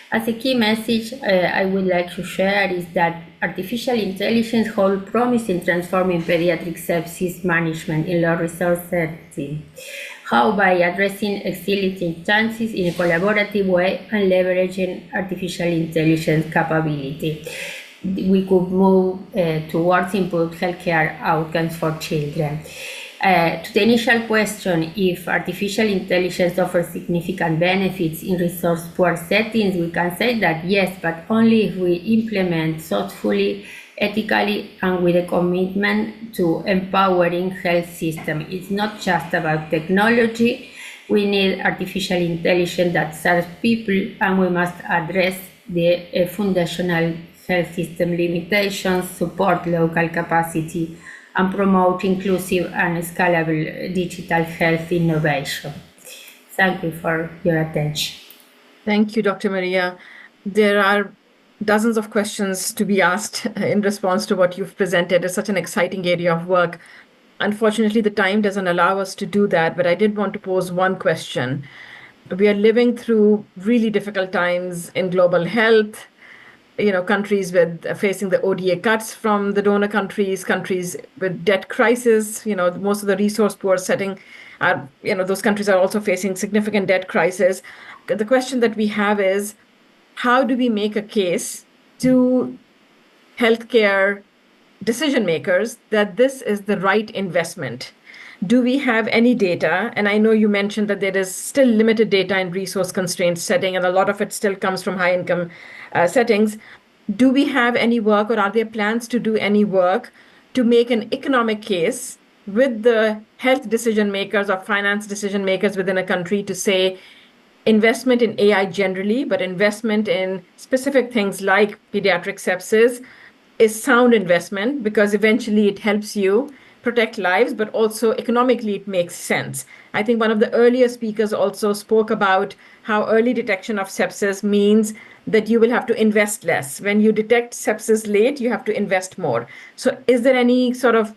As a key message I would like to share is that artificial intelligence holds promise in transforming pediatric sepsis management in low-resource settings. How? By addressing escalating chances in a collaborative way and leveraging artificial intelligence capability. We could move towards improved healthcare outcomes for children. To the initial question, if artificial intelligence offers significant benefits in resource-poor settings, we can say that yes, but only if we implement thoughtfully, ethically, and with a commitment to empowering health system. It's not just about technology. We need artificial intelligence that serves people, and we must address the foundational health system limitations, support local capacity, and promote inclusive and scalable digital health innovation. Thank you for your attention. Thank you, Dr. Maria. There are dozens of questions to be asked in response to what you've presented. It's such an exciting area of work. Unfortunately, the time doesn't allow us to do that, but I did want to pose one question. We are living through really difficult times in global health. Countries facing the ODA cuts from the donor countries with debt crisis, most of the resource poor setting, those countries are also facing significant debt crisis. The question that we have is, how do we make a case to healthcare decision makers that this is the right investment? Do we have any data? And I know you mentioned that there is still limited data in resource constrained setting, and a lot of it still comes from high income settings. Do we have any work, or are there plans to do any work to make an economic case with the health decision makers or finance decision makers within a country to say investment in AI generally, but investment in specific things like pediatric sepsis is sound investment, because eventually it helps you protect lives, but also economically it makes sense. I think one of the earlier speakers also spoke about how early detection of sepsis means that you will have to invest less. When you detect sepsis late, you have to invest more. So is there any sort of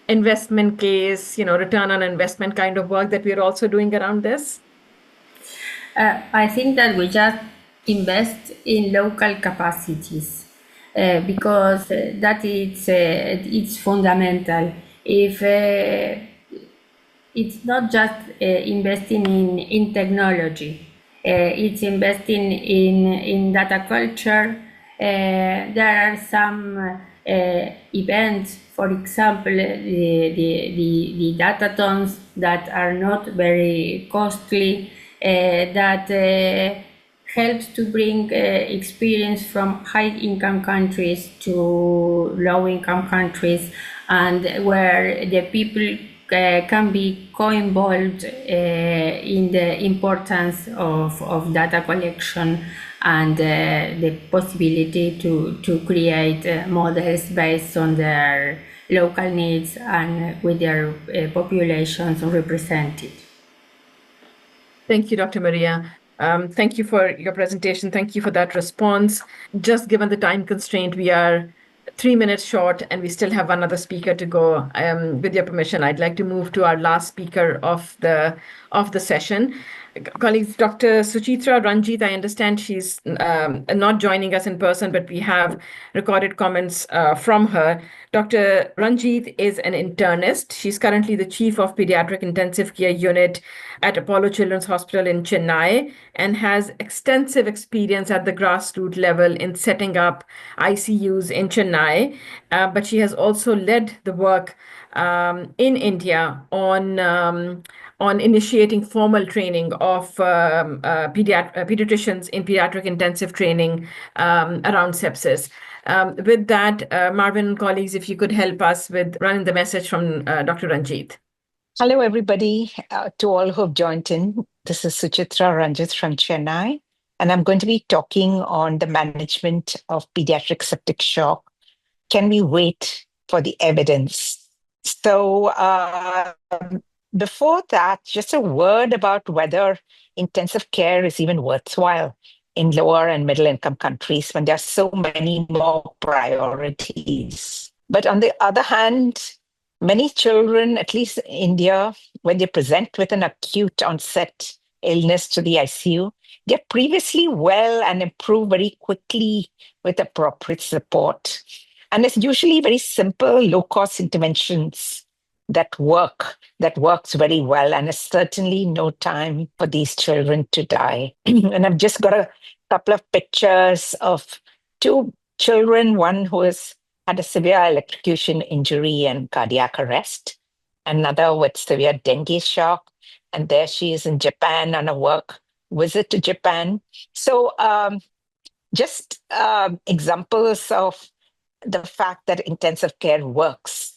investment case, return on investment kind of work that we're also doing around this? I think that we just invest in local capacities because that is it's fundamental. If it's not just investing in technology, it's investing in data culture. There are some events, for example, the datathons that are not very costly, that helps to bring experience from high-income countries to low-income countries, and where the people can be co-involved in the importance of data collection and the possibility to create models based on their local needs and with their populations represented. Thank you, Dr. María. Thank you for your presentation. Thank you for that response. Just given the time constraint, we are 3 minutes short and we still have another speaker to go. With your permission, I'd like to move to our last speaker of the session. Colleagues, Dr. Suchitra Ranjit, I understand she's not joining us in person, but we have recorded comments from her. Dr. Ranjit is an internist. She's currently the chief of Pediatric Intensive Care Unit at Apollo Children's Hospital in Chennai and has extensive experience at the grassroots level in setting up ICUs in Chennai. But she has also led the work in India on initiating formal training of pediatricians in pediatric intensive training around sepsis. With that, Marvin and colleagues, if you could help us with running the message from Dr. Ranjit. Hello, everybody. To all who have joined in, this is Suchitra Ranjit from Chennai, and I'm going to be talking on the management of pediatric septic shock. Can we wait for the evidence? So before that, just a word about whether intensive care is even worthwhile in lower and middle income countries when there are so many more priorities. But on the other hand, many children, at least in India, when they present with an acute onset illness to the ICU, they're previously well and improve very quickly with appropriate support. And it's usually very simple, low-cost interventions that works very well. And it's certainly no time for these children to die. And I've just got a couple of pictures of two children, one who has had a severe electrocution injury and cardiac arrest, another with severe dengue shock. And there she is in Japan on a work visit to Japan. So just examples of the fact that intensive care works.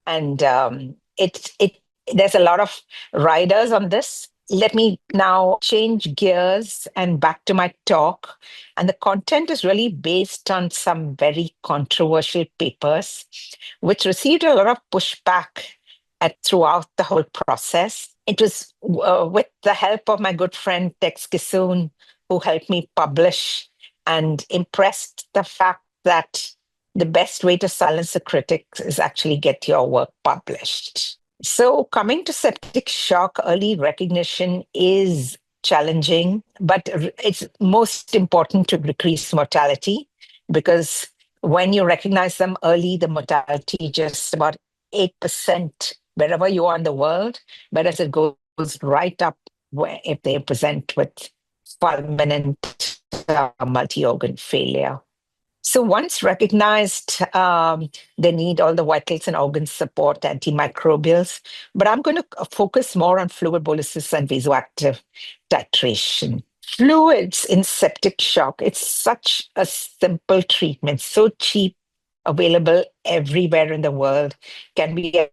And there's a lot of riders on this. Let me now change gears and back to my talk. And the content is really based on some very controversial papers, which received a lot of pushback throughout the whole process. It was with the help of my good friend Tex Kissoon, who helped me publish and impressed the fact that the best way to silence the critics is actually get your work published. So coming to septic shock, early recognition is challenging, but it's most important to decrease mortality, because when you recognize them early, the mortality just about 8% wherever you are in the world, but as it goes right up if they present with fulminant multi-organ failure. So once recognized, they need all the vitals and organ support, antimicrobials, but I'm going to focus more on fluid boluses and vasoactive titration. Fluids in septic shock, it's such a simple treatment, so cheap, available everywhere in the world, can be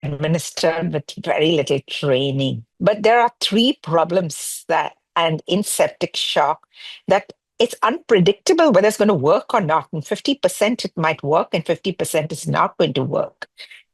administered with very little training. But there are three problems and in septic shock that it's unpredictable whether it's going to work or not. And 50% it might work and 50% is not going to work.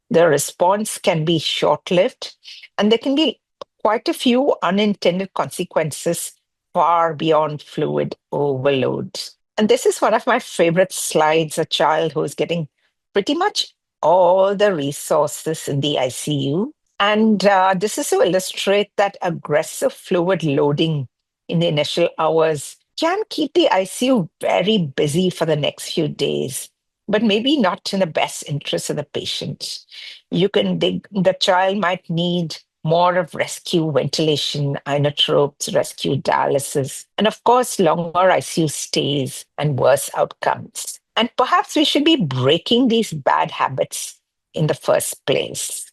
the response can be short-lived, and there can be quite a few unintended consequences far beyond fluid overload. And this is one of my favorite slides, a child who is getting pretty much all the resources in the ICU. And this is to illustrate that aggressive fluid loading in the initial hours can keep the ICU very busy for the next few days, but maybe not in the best interest of the patient. The child might need more of rescue ventilation, inotropes, rescue dialysis, and of course, longer ICU stays and worse outcomes. And perhaps we should be breaking these bad habits in the first place.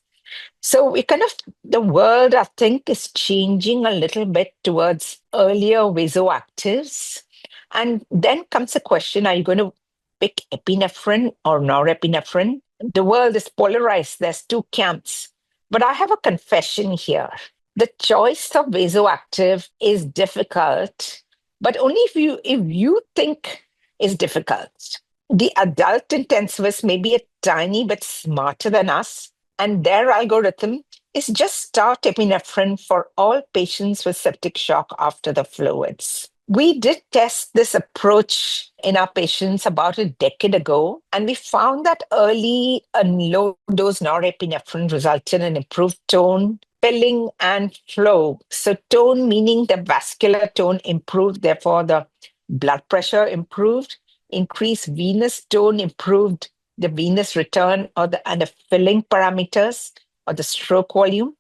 So the world, I think, is changing a little bit towards earlier vasoactives. And then comes the question, are you going to pick epinephrine or norepinephrine? The world is polarized. There's two camps. But I have a confession here. The choice of vasoactive is difficult, but only if you think it's difficult. The adult intensivists may be a tiny bit smarter than us, and their algorithm is just start epinephrine for all patients with septic shock after the fluids. We did test this approach in our patients about a decade ago, and we found that early and low-dose norepinephrine resulted in improved tone, filling, and flow. So tone meaning the vascular tone improved, therefore the blood pressure improved, increased venous tone improved the venous return and the filling parameters or the stroke volume.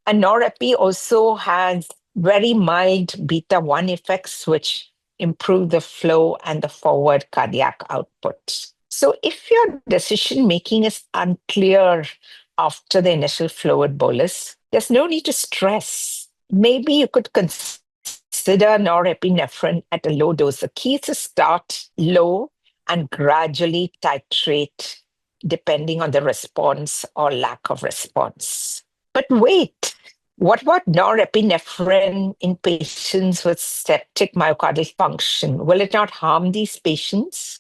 And norepi also has very mild beta-1 effects, which improve the flow and the forward cardiac output. So if your decision-making is unclear after the initial fluid bolus, there's no need to stress. Maybe you could consider norepinephrine at a low dose. The key is to start low and gradually titrate depending on the response or lack of response. But wait, what about norepinephrine in patients with septic myocardial function? Will it not harm these patients?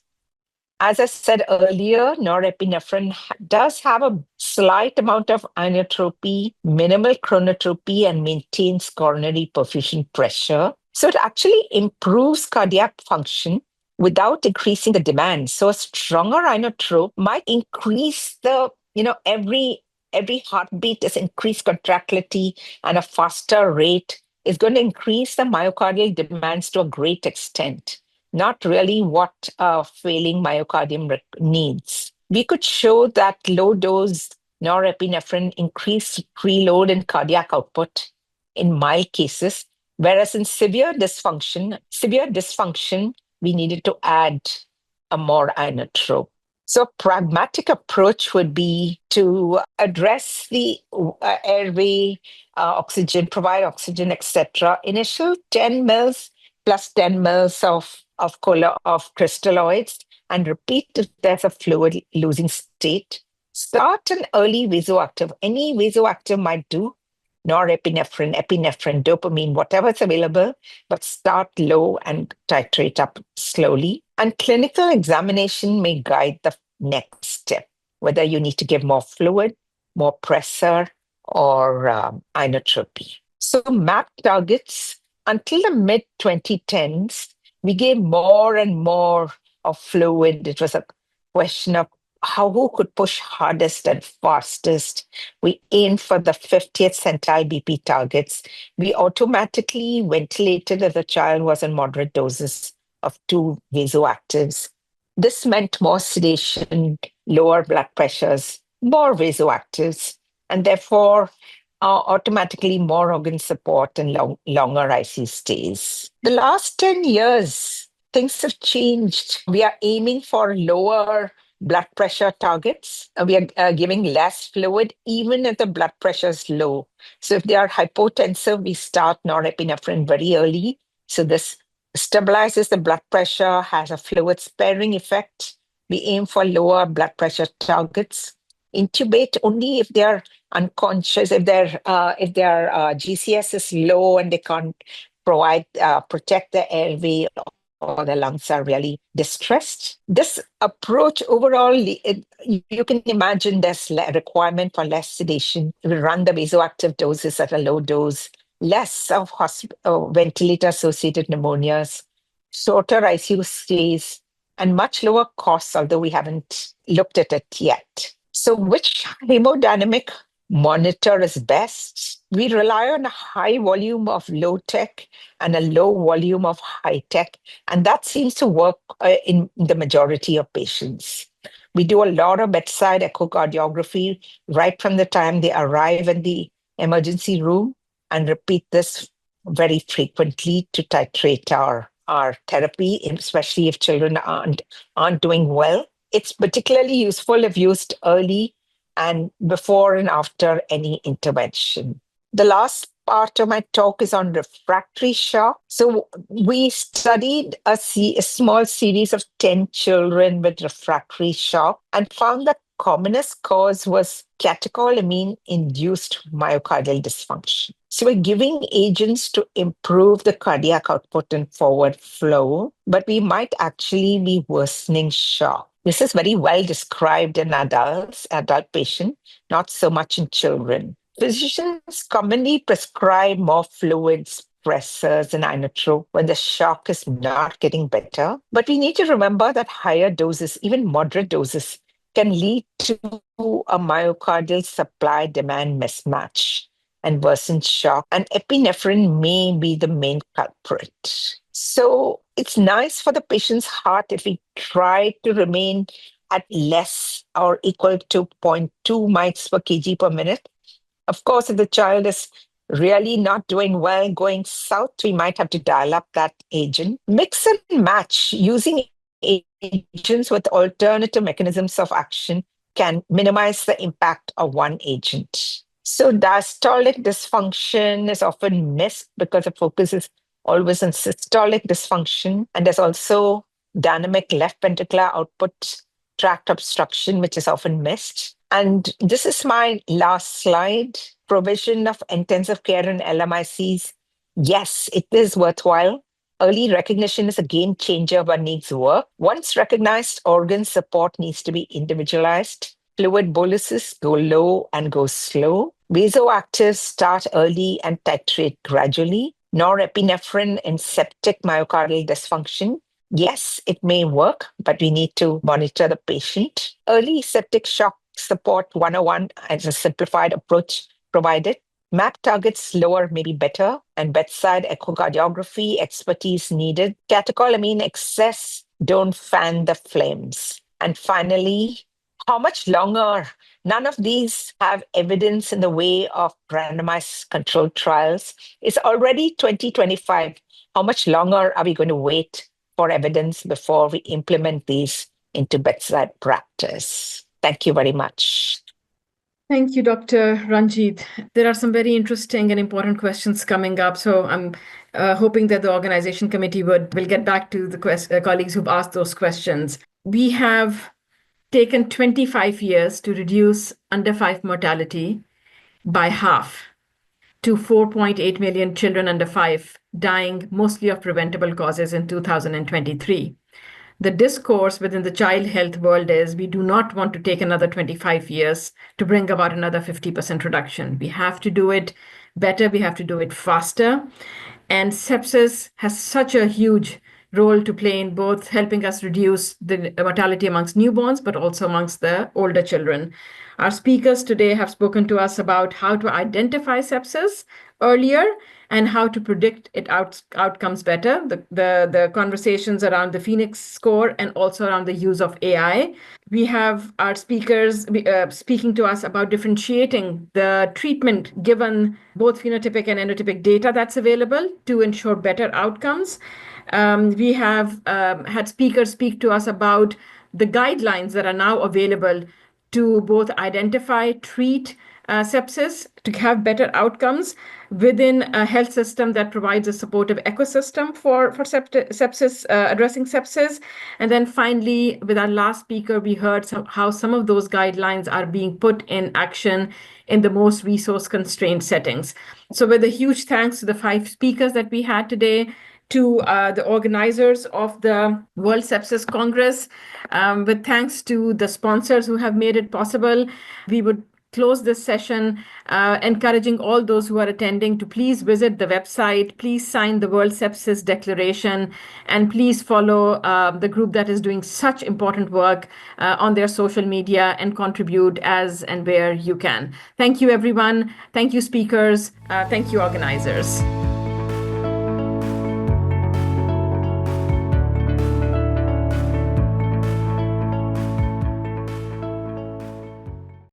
As I said earlier, norepinephrine does have a slight amount of inotropy, minimal chronotropy, and maintains coronary perfusion pressure. So it actually improves cardiac function without increasing the demand. So a stronger inotrope might increase every heartbeat is increased contractility, and a faster rate is going to increase the myocardial demands to a great extent. Not really what a failing myocardium needs. We could show that low-dose norepinephrine increased preload and cardiac output in mild cases, whereas in severe dysfunction, we needed to add a more inotrope. So a pragmatic approach would be to address the airway, oxygen, provide oxygen, etc. Initial 10 mils plus 10 mils of crystalloids, and repeat if there's a fluid losing state. Start an early vasoactive. Any vasoactive might do, norepinephrine, epinephrine, dopamine, whatever's available, but start low and titrate up slowly. And clinical examination may guide the next step, whether you need to give more fluid, more pressure, or inotropy. So MAP targets, until the mid-2010s, we gave more and more of fluid. It was a question of who could push hardest and fastest. We aimed for the 50th centile BP targets. We automatically ventilated if the child was in moderate doses of 2 vasoactives. This meant more sedation, lower blood pressures, more vasoactives, and therefore automatically more organ support and longer ICU stays. The last 10 years, things have changed. We are aiming for lower blood pressure targets. We are giving less fluid, even if the blood pressure is low. So if they are hypotensive, we start norepinephrine very early. So this stabilizes the blood pressure, has a fluid sparing effect. We aim for lower blood pressure targets. Intubate only if they are unconscious, if their GCS is low and they can't protect the airway or their lungs are really distressed. This approach overall, you can imagine there's requirement for less sedation. We run the vasoactive doses at a low dose, less of ventilator-associated pneumonias, shorter ICU stays, and much lower costs, although we haven't looked at it yet. So which hemodynamic monitor is best? We rely on a high volume of low tech and a low volume of high tech, and that seems to work in the majority of patients. We do a lot of bedside echocardiography right from the time they arrive in the emergency room, and repeat this very frequently to titrate our therapy, especially if children aren't doing well. It's particularly useful if used early and before and after any intervention. The last part of my talk is on refractory shock. So we studied a small series of 10 children with refractory shock and found that commonest cause was catecholamine-induced myocardial dysfunction. So we're giving agents to improve the cardiac output and forward flow, but we might actually be worsening shock. This is very well described in adult patients, not so much in children. Physicians commonly prescribe more fluids, pressors, and inotropes when the shock is not getting better. But we need to remember that higher doses, even moderate doses, can lead to a myocardial supply-demand mismatch and worsen shock, and epinephrine may be the main culprit. So it's nice for the patient's heart if we try to remain at less or equal to 0.2 mics per kg per minute. Of course, if the child is really not doing well, going south, we might have to dial up that agent. Mix and match using agents with alternative mechanisms of action can minimize the impact of one agent. So diastolic dysfunction is often missed because the focus is always on systolic dysfunction. And there's also dynamic left ventricular output tract obstruction, which is often missed. And this is my last slide. Provision of intensive care in LMICs. Yes, it is worthwhile. Early recognition is a game changer but needs work. Once recognized, organ support needs to be individualized. Fluid boluses go low and go slow. Vasoactives start early and titrate gradually. Norepinephrine in septic myocardial dysfunction. Yes, it may work, but we need to monitor the patient. Early septic shock support 101 as a simplified approach provided. MAP targets lower may be better, and bedside echocardiography expertise needed. Catecholamine excess, don't fan the flames. And finally, how much longer? None of these have evidence in the way of randomized controlled trials. It's already 2025. How much longer are we going to wait for evidence before we implement these into bedside practice? Thank you very much. Thank you, Dr. Ranjit. There are some very interesting and important questions coming up. So I'm hoping that the organization committee will get back to the colleagues who've asked those questions. We have taken 25 years to reduce under 5 mortality by half to 4.8 million children under 5 dying mostly of preventable causes in 2023. The discourse within the child health world is we do not want to take another 25 years to bring about another 50% reduction. We have to do it better. We have to do it faster. And sepsis has such a huge role to play in both helping us reduce the mortality amongst newborns, but also amongst the older children. Our speakers today have spoken to us about how to identify sepsis earlier and how to predict its outcomes better. The conversations around the Phoenix score and also around the use of AI. We have our speakers speaking to us about differentiating the treatment given both phenotypic and enotypic data that's available to ensure better outcomes. We have had speakers speak to us about the guidelines that are now available to both identify, treat sepsis, to have better outcomes within a health system that provides a supportive ecosystem for sepsis, addressing sepsis. And then finally, with our last speaker, we heard how some of those guidelines are being put in action in the most resource-constrained settings. So with a huge thanks to the 5 speakers that we had today, to the organizers of the World Sepsis Congress. With thanks to the sponsors who have made it possible, we would close this session encouraging all those who are attending to please visit the website, please sign the World Sepsis Declaration, and please follow the group that is doing such important work on their social media and contribute as and where you can. Thank you, everyone. Thank you, speakers. Thank you, organizers.